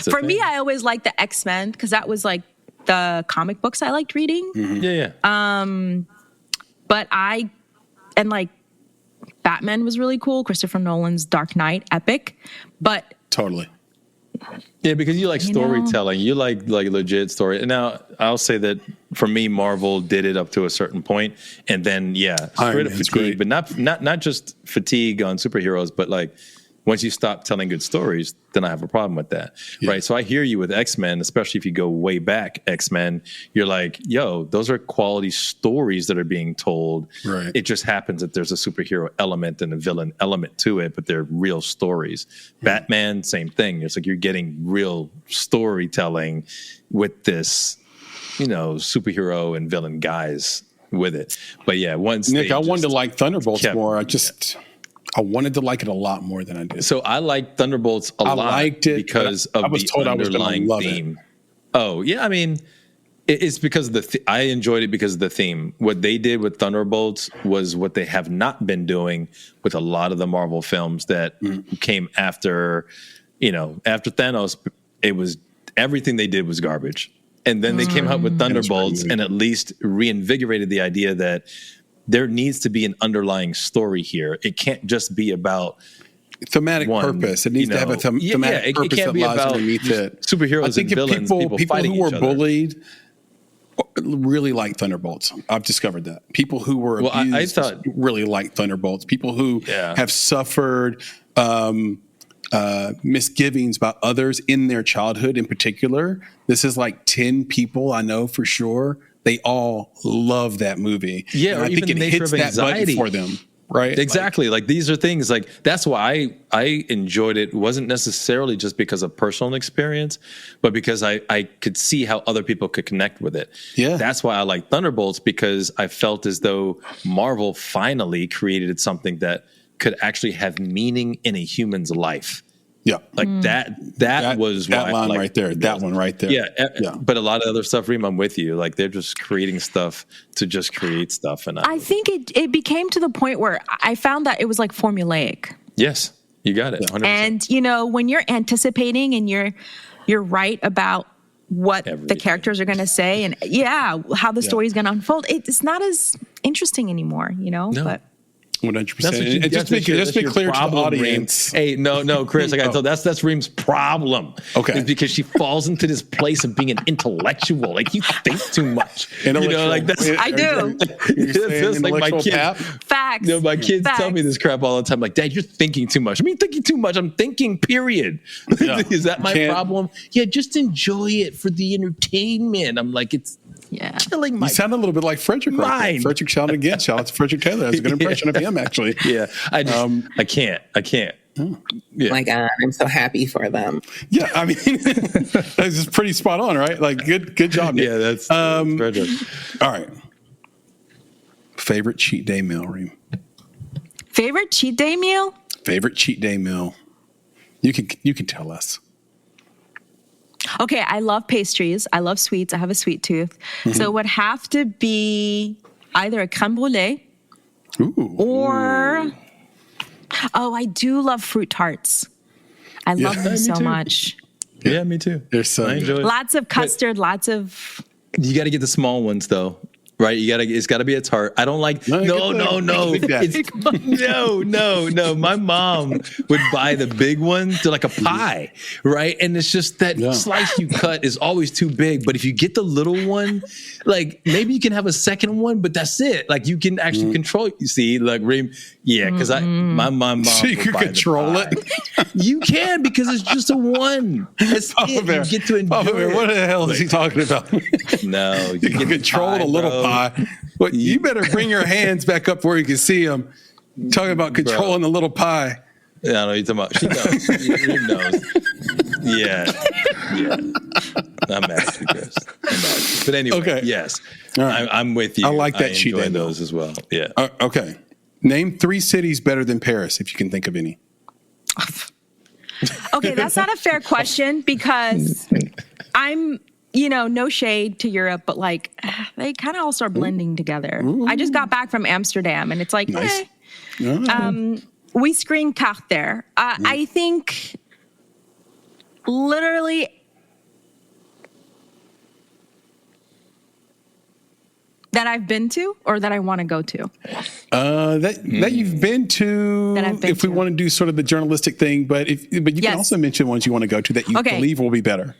For me, I always liked the X-Men because that was like the comic books I liked reading. Yeah. But like Batman was really cool. Christopher Nolan's Dark Knight, epic. But Totally. Yeah, because you like storytelling. You like legit story. And now I'll say that for me, Marvel did it up to a certain point, and then straight up fatigue, but not just fatigue on superheroes, but like once you stop telling good stories, then I have a problem with that, right? So I hear you with X-Men, especially if you go way back. X-Men, you're like, yo, those are quality stories that are being told. Right. It just happens that there's a superhero element and a villain element to it, but they're real stories. Batman, same thing. It's like you're getting real storytelling with this, superhero and villain guys with it. But yeah, once Nick, I wanted to like Thunderbolts more. I wanted to like it a lot more than I did. So I liked Thunderbolts a lot. I liked it because of the underlying theme. Oh, yeah. I mean, it's because of I enjoyed it because of the theme. What they did with Thunderbolts was what they have not been doing with a lot of the Marvel films that came after, after Thanos. It was everything they did was garbage. And then they came out with Thunderbolts and at least reinvigorated the idea that there needs to be an underlying story here. It can't just be about thematic purpose. It needs to have a thematic purpose that lies underneath it. Superheroes and villains, people fighting who were each other. bullied really like Thunderbolts. I've discovered that. People who were abused I thought, really like Thunderbolts. People who have suffered misgivings about others in their childhood in particular. This is like 10 people I know for sure. They all love that movie. Yeah, and or I think even it the nature hits of that anxiety button for them. Right. Exactly. Like these are things like that's why I enjoyed it. It wasn't necessarily just because of personal experience, but because I could see how other people could connect with it. Yeah. That's why I like Thunderbolts, because I felt as though Marvel finally created something that could actually have meaning in a human's life. Yeah. Like that was that why line like, right there. That one right there. Yeah. But a lot of other stuff, Rhym, I'm with you. Like they're just creating stuff to just create stuff. And I think it became to the point where I found that it was like formulaic. Yes, you got it. 100%. And when you're anticipating and you're right about what the characters are going to say and how the story is going to unfold, it's not as interesting anymore, No. But 100%. And just be clear to the audience. Hey, no, Chris, I got to tell that's Rhym's problem. Okay. It's because she falls into this place of being an intellectual. Like you think too much. Like that's I do. It's like my kids. Facts. My kids tell me this crap all the time. Like, Dad, you're thinking too much. I mean, thinking too much. I'm thinking, period. Yeah. Is that my problem? Yeah, just enjoy it for the entertainment. I'm like, it's killing my. You sound a little bit like Frederick right there. Frederick shouted again. Shout out to Frederick Taylor. That's a good impression of him, actually. Yeah, I can't. Yeah. My God, I'm so happy for them. Yeah, I mean, that's just pretty spot on, right? Like, good job, Nick. Yeah, that's Frederick. All right. Favorite cheat day meal, Rhym? Favorite cheat day meal? Favorite cheat day meal. You can tell us. Okay, I love pastries. I love sweets. I have a sweet tooth. Mm-hmm. So it would have to be either a crème brûlée or, I do love fruit tarts. I love them so much. Yeah, me too. They're so good. Lots of custard, lots of... You got to get the small ones, though. Right, it's got to be a tart. I don't like. No. No. My mom would buy the big ones. They're like a pie, right? And it's just that slice you cut is always too big. But if you get the little one, like maybe you can have a second one, but that's it. Like you can actually control. You see, like Rhym, because my mom. So you can control it. You can because it's just a one. That's it. You get to enjoy it. What the hell is he talking about? No, you can control the little pie. But you better bring your hands back up where you can see them. Talking about controlling the little pie. Yeah, I know you're talking about. She knows. Rhym knows. Yeah. I'm mad at you, Chris. But anyway, Okay. yes, right. I'm with you. I like that she enjoy did those as well. Yeah. Okay. Name 3 cities better than Paris, if you can think of any. Okay, that's not a fair question because I'm, no shade to Europe, but like they kind of all start blending together. I just got back from Amsterdam and it's like, Nice. we screen carte there. I think literally that I've been to or that I want to go to. That you've been to. That I've been if we to. want to do sort of the journalistic thing, but you can also mention ones you want to go to that you believe will be better.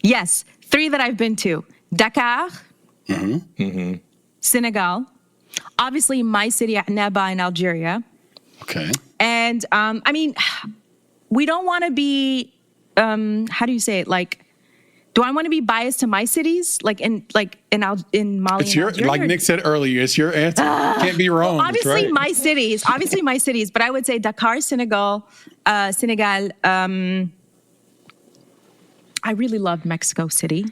Yes, 3 that I've been to: Dakar, Senegal, obviously my city, Neba in Algeria. Okay. And I mean, we don't want to be. How do you say it? Like, do I want to be biased to my cities? Like in Mali It's and your, Algeria? like Nick said earlier, it's your answer. Can't be wrong. Well, obviously, right. my cities. But I would say Dakar, Senegal. I really loved Mexico City.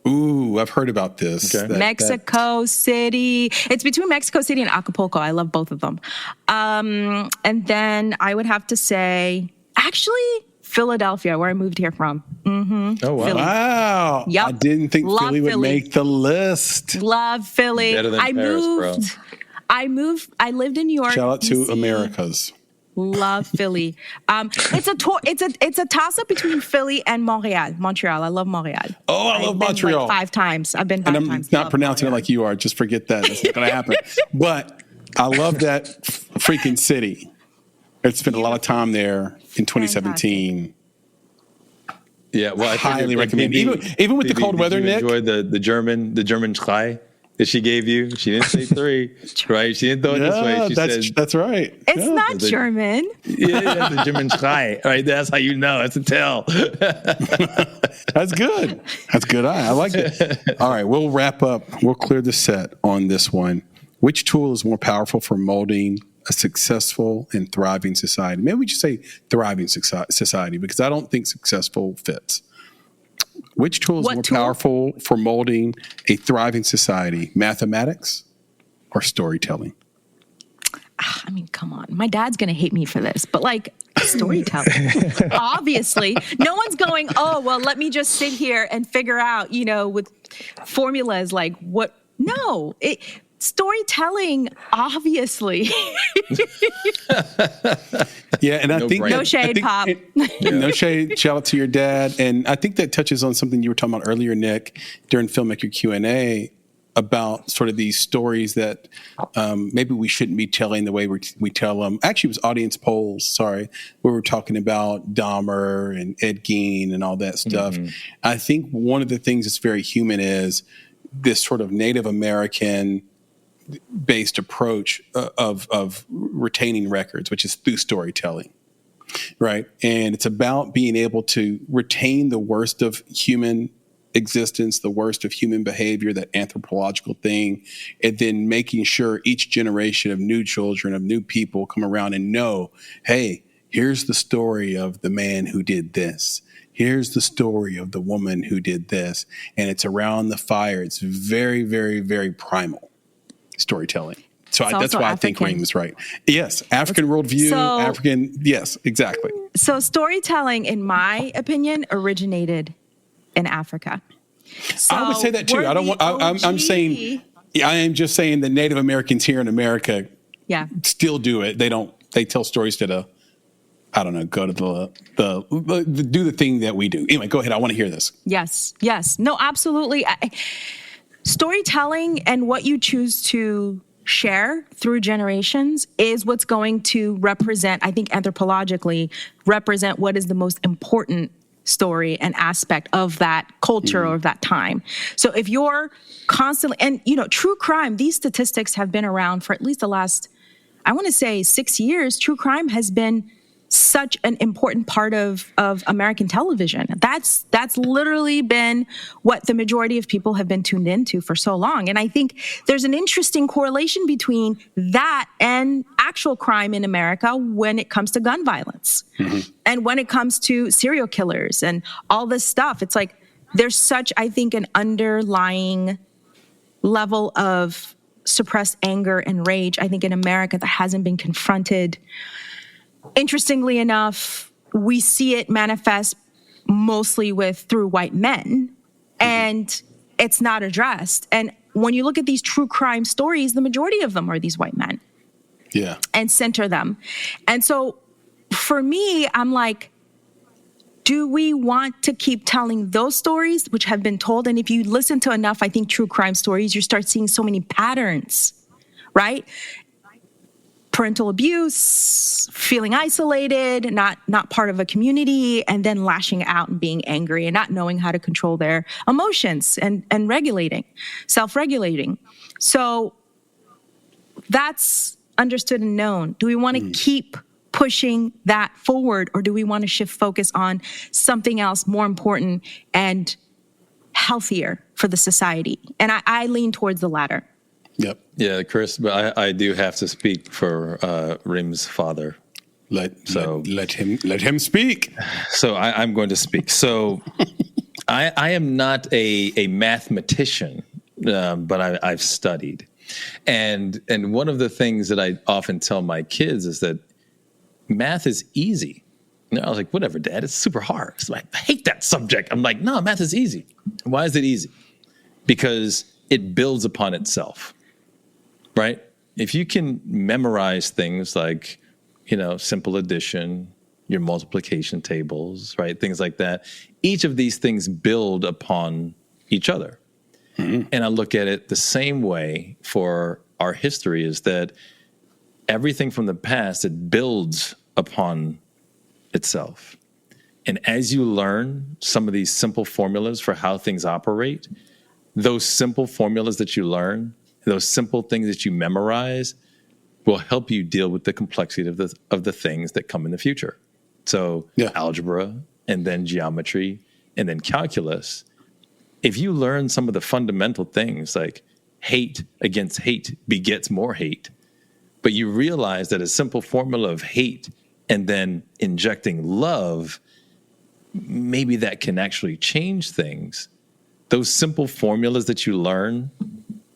Ooh, I've heard about this. Okay. Mexico City. It's between Mexico City and Acapulco. I love both of them. And then I would have to say, actually, Philadelphia, where I moved here from. Oh, wow. Philly. Wow. Yep. I didn't think Love Philly would Philly. make the list. Love Philly. Better than Paris, bro. I lived in New York. Shout out to DC. Americas. Love Philly. It's a toss up between Philly and Montreal. I love Montreal. Oh, I love I've been, Montreal. like 5 times. I've been 5 And I'm times. not Love pronouncing Montreal. it like you are. Just forget that. That's not going to happen. But I love that freaking city. I spent a lot of time there in 2017. Yeah, well, I Highly recommend. Even with the cold weather, Nick. Enjoy the German Schrei that she gave you. She didn't say 3, right? She didn't throw it this way. She said, that's right. It's not German. yeah, the German Schrei. Right, that's how you know. That's a tell. That's good. That's good. I like it. All right, we'll wrap up. We'll clear the set on this one. Which tool is more powerful for molding a successful and thriving society? Maybe we should say thriving society because I don't think successful fits. Which tool is more powerful for molding a thriving society? Mathematics or storytelling? I mean, come on. My dad's going to hate me for this, but like storytelling. Obviously. No one's going, oh, well, let me just sit here and figure out, with formulas like what. No, storytelling, obviously. Yeah, and I think no shade, Pop. No shade. Shout out to your dad, and I think that touches on something you were talking about earlier, Nick, during Filmmaker Q&A about sort of these stories that maybe we shouldn't be telling the way we tell them. Actually, it was audience polls. Sorry, we were talking about Dahmer and Ed Gein and all that stuff. Mm-hmm. I think one of the things that's very human is this sort of Native American based approach of retaining records, which is through storytelling, right? And it's about being able to retain the worst of human existence, the worst of human behavior, that anthropological thing, and then making sure each generation of new children, of new people come around and know, hey, here's the story of the man who did this. Here's the story of the woman who did this. And it's around the fire. It's very, very, very primal storytelling. So that's why I think Rhym is right. Yes, African worldview, yes, exactly. So storytelling, in my opinion, originated in Africa. So I would say that too. I'm saying, I am just saying that Native Americans here in America still do it. They tell stories to go to do the thing that we do. Anyway, go ahead. I want to hear this. Yes. No, absolutely. Storytelling and what you choose to share through generations is what's going to represent, I think anthropologically, represent what is the most important story and aspect of that culture or of that time. So if you're constantly, and true crime, these statistics have been around for at least the last, I want to say 6 years. True crime has been such an important part of American television. That's literally been what the majority of people have been tuned into for so long. And I think there's an interesting correlation between that and actual crime in America when it comes to gun violence and when it comes to serial killers and all this stuff. It's like there's such, I think, an underlying level of suppressed anger and rage, I think, in America that hasn't been confronted. Interestingly enough, we see it manifest mostly through white men, and it's not addressed. And when you look at these true crime stories, the majority of them are these white men. Yeah. And center them. And so for me, I'm like, do we want to keep telling those stories which have been told? And if you listen to enough, I think, true crime stories, you start seeing so many patterns, right? Parental abuse, feeling isolated, not part of a community, and then lashing out and being angry and not knowing how to control their emotions and self-regulating. So that's understood and known. Do we want to keep pushing that forward, or do we want to shift focus on something else more important and healthier for the society? And I lean towards the latter. Yep. Yeah, Chris, but I do have to speak for Rhym's father. Let him speak. So I'm going to speak. So I am not a mathematician, but I've studied. And one of the things that I often tell my kids is that math is easy. And I was like, whatever, Dad, it's super hard. It's like, I hate that subject. I'm like, no, math is easy. Why is it easy? Because it builds upon itself. Right? If you can memorize things like, simple addition, your multiplication tables, right? Things like that. Each of these things build upon each other. Mm-hmm. And I look at it the same way for our history, is that everything from the past, it builds upon itself. And as you learn some of these simple formulas for how things operate, those simple formulas that you learn, those simple things that you memorize, will help you deal with the complexity of the things that come in the future. So algebra, and then geometry, and then calculus. If you learn some of the fundamental things like hate against hate begets more hate, but you realize that a simple formula of hate and then injecting love, maybe that can actually change things. Those simple formulas that you learn,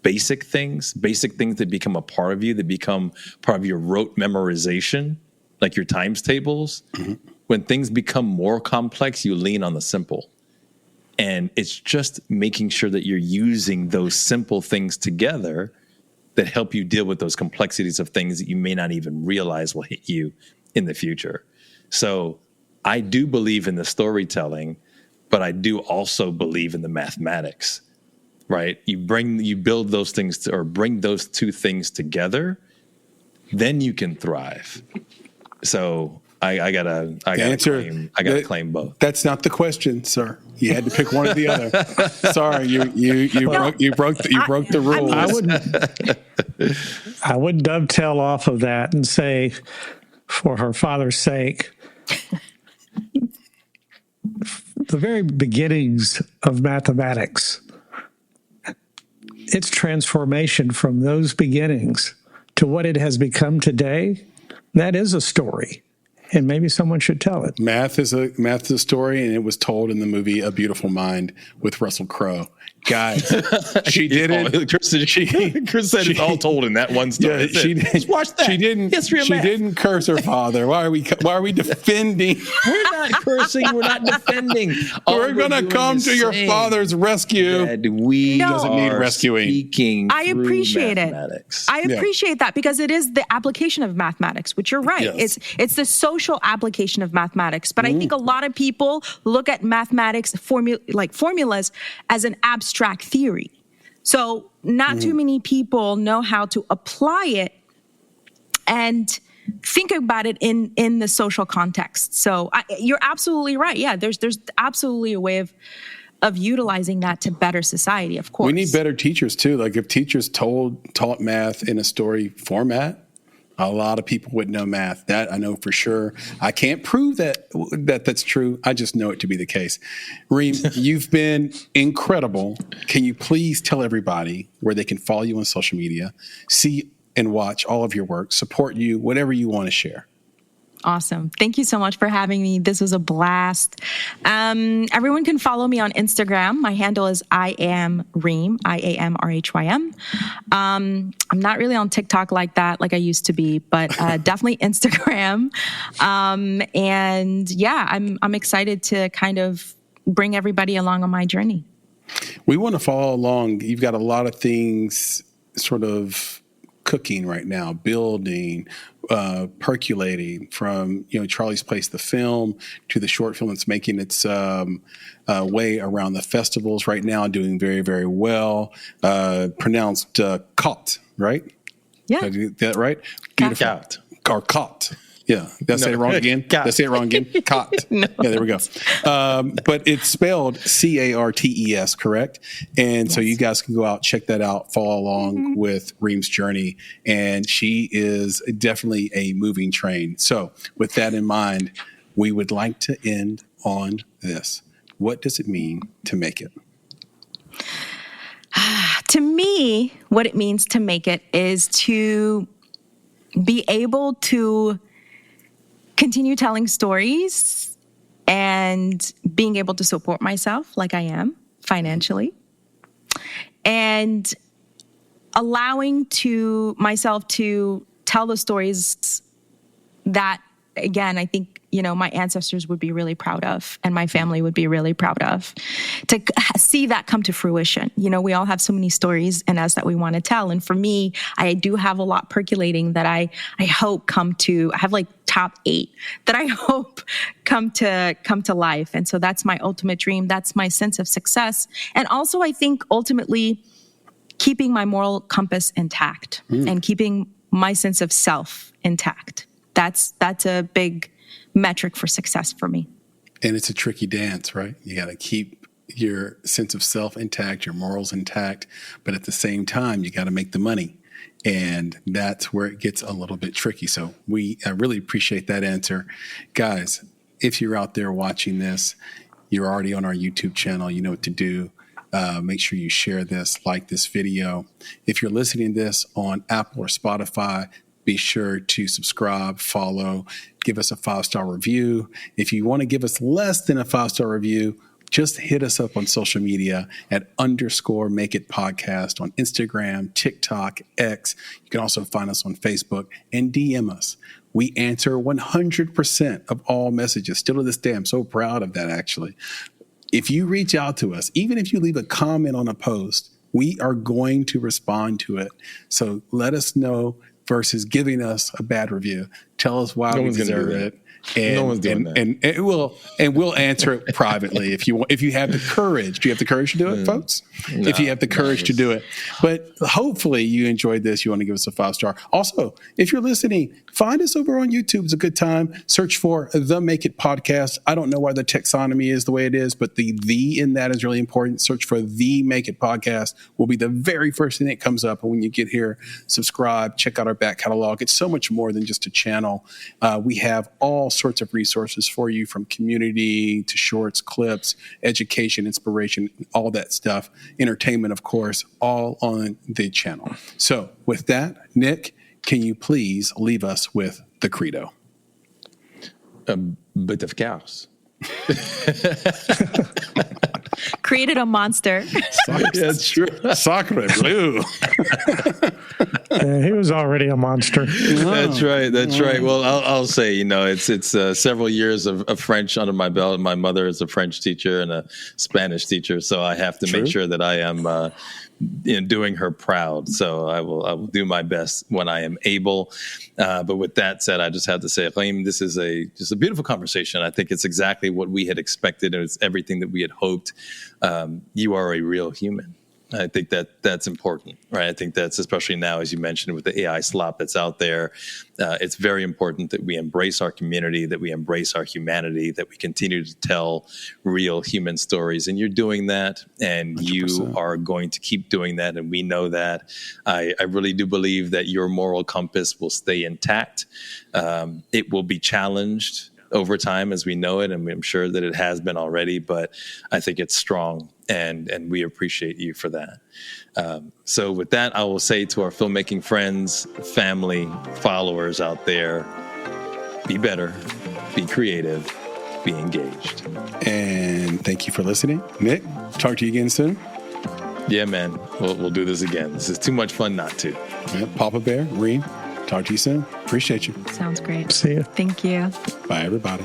basic things that become a part of you, that become part of your rote memorization, like your times tables. Mm-hmm. When things become more complex, you lean on the simple. And it's just making sure that you're using those simple things together that help you deal with those complexities of things that you may not even realize will hit you in the future. So I do believe in the storytelling, but I do also believe in the mathematics. Right? You build those things or bring those two things together, then you can thrive. So I gotta claim both. That's not the question, sir. You had to pick one or the other. Sorry, you broke the rules. I would dovetail off of that and say, for her father's sake, the very beginnings of mathematics, its transformation from those beginnings to what it has become today, that is a story. And maybe someone should tell it. Math is a story, and it was told in the movie A Beautiful Mind with Russell Crowe. Guys, she did it. Chris said it's all told in that one story. Yeah, Just watch that. She didn't curse her father. Why are we defending? We're not cursing. We're not defending. We're gonna come to your father's rescue. Doesn't need rescuing. I appreciate it. I appreciate that, because it is the application of mathematics, which you're right. Yes. It's the social application of mathematics. But I think a lot of people look at mathematics formulas as an abstract theory. So not too many people know how to apply it and think about it in the social context. So you're absolutely right. Yeah, there's absolutely a way of utilizing that to better society, of course. We need better teachers too. Like if teachers taught math in a story format, A lot of people wouldn't know math. That I know for sure. I can't prove that's true. I just know it to be the case. Rhym, you've been incredible. Can you please tell everybody where they can follow you on social media, see and watch all of your work, support you, whatever you want to share? Awesome. Thank you so much for having me. This was a blast. Everyone can follow me on Instagram. My handle is I am Rhym, IAMRHYM. I'm not really on TikTok like that, like I used to be, but definitely Instagram. And yeah, I'm excited to kind of bring everybody along on my journey. We want to follow along. You've got a lot of things sort of cooking right now, building, percolating, from Charlie's Place, the film, to the short film that's making its way around the festivals right now, doing very, very well. Pronounced caught, right? Yeah. Did I get that right? Beautiful. Caught. Or caught. Yeah, did I say it wrong again? Did I say it wrong again? Caught. No. Yeah, there we go. But it's spelled CARTES, correct? And yes. So you guys can go out, check that out, follow along with Rhym's journey. And she is definitely a moving train. So with that in mind, we would like to end on this. What does it mean to make it? To me, what it means to make it is to be able to continue telling stories and being able to support myself like I am financially, and allowing myself to tell the stories that, again, I think, my ancestors would be really proud of, and my family would be really proud of, to see that come to fruition. We all have so many stories in us that we want to tell. And for me, I do have a lot percolating that I hope I have like top 8 that I hope come to life. And so that's my ultimate dream. That's my sense of success. And also, I think ultimately keeping my moral compass intact and keeping my sense of self intact. That's a big metric for success for me. And it's a tricky dance, right? You got to keep your sense of self intact, your morals intact, but at the same time, you got to make the money. And that's where it gets a little bit tricky. So I really appreciate that answer. Guys, if you're out there watching this, you're already on our YouTube channel, you know what to do. Make sure you share this, like this video. If you're listening to this on Apple or Spotify, be sure to subscribe, follow, give us a 5-star review. If you want to give us less than a 5-star review, just hit us up on social media at _MakeItPodcast on Instagram, TikTok, X. You can also find us on Facebook and DM us. We answer 100% of all messages. Still to this day, I'm so proud of that, actually. If you reach out to us, even if you leave a comment on a post, we are going to respond to it. So let us know versus giving us a bad review. Tell us why we deserve it. And, no one's doing that. And we'll answer it privately if you want. If you have the courage. Do you have the courage to do it, folks? No, if you have the courage to do it. But hopefully you enjoyed this. You want to give us a 5-star. Also, if you're listening, find us over on YouTube. It's a good time. Search for The Make It Podcast. I don't know why the taxonomy is the way it is, but the in that is really important. Search for The Make It Podcast. Will be the very first thing that comes up. And when you get here, subscribe, check out our back catalog. It's so much more than just a channel. We have all sorts of resources for you, from community to shorts, clips, education, inspiration, all that stuff. Entertainment, of course, all on the channel. So with that, Nick, can you please leave us with the credo? A bit of chaos. Created a monster. That's true. Sacre bleu. Yeah, he was already a monster. That's right. That's right. Well, I'll say, it's several years of French under my belt. My mother is a French teacher and a Spanish teacher, so I have to make sure that I am doing her proud. So I will do my best when I am able. But with that said, I just have to say, Rhym, this is just a beautiful conversation. I think it's exactly what we had expected. It's everything that we had hoped. You are a real human. I think that's important, right? I think that's, especially now, as you mentioned, with the AI slop that's out there, it's very important that we embrace our community, that we embrace our humanity, that we continue to tell real human stories. And you're doing that, and 100%. You are going to keep doing that, and we know that. I really do believe that your moral compass will stay intact. It will be challenged over time as we know it, and I'm sure that it has been already, but I think it's strong, and we appreciate you for that. So with that, I will say to our filmmaking friends, family, followers out there, be better, be creative, be engaged. And thank you for listening. Nick, talk to you again soon. Yeah, man, we'll do this again. This is too much fun not to. Yeah, Papa Bear, Rhym, talk to you soon. Appreciate you. Sounds great. See you. Thank you. Bye, everybody.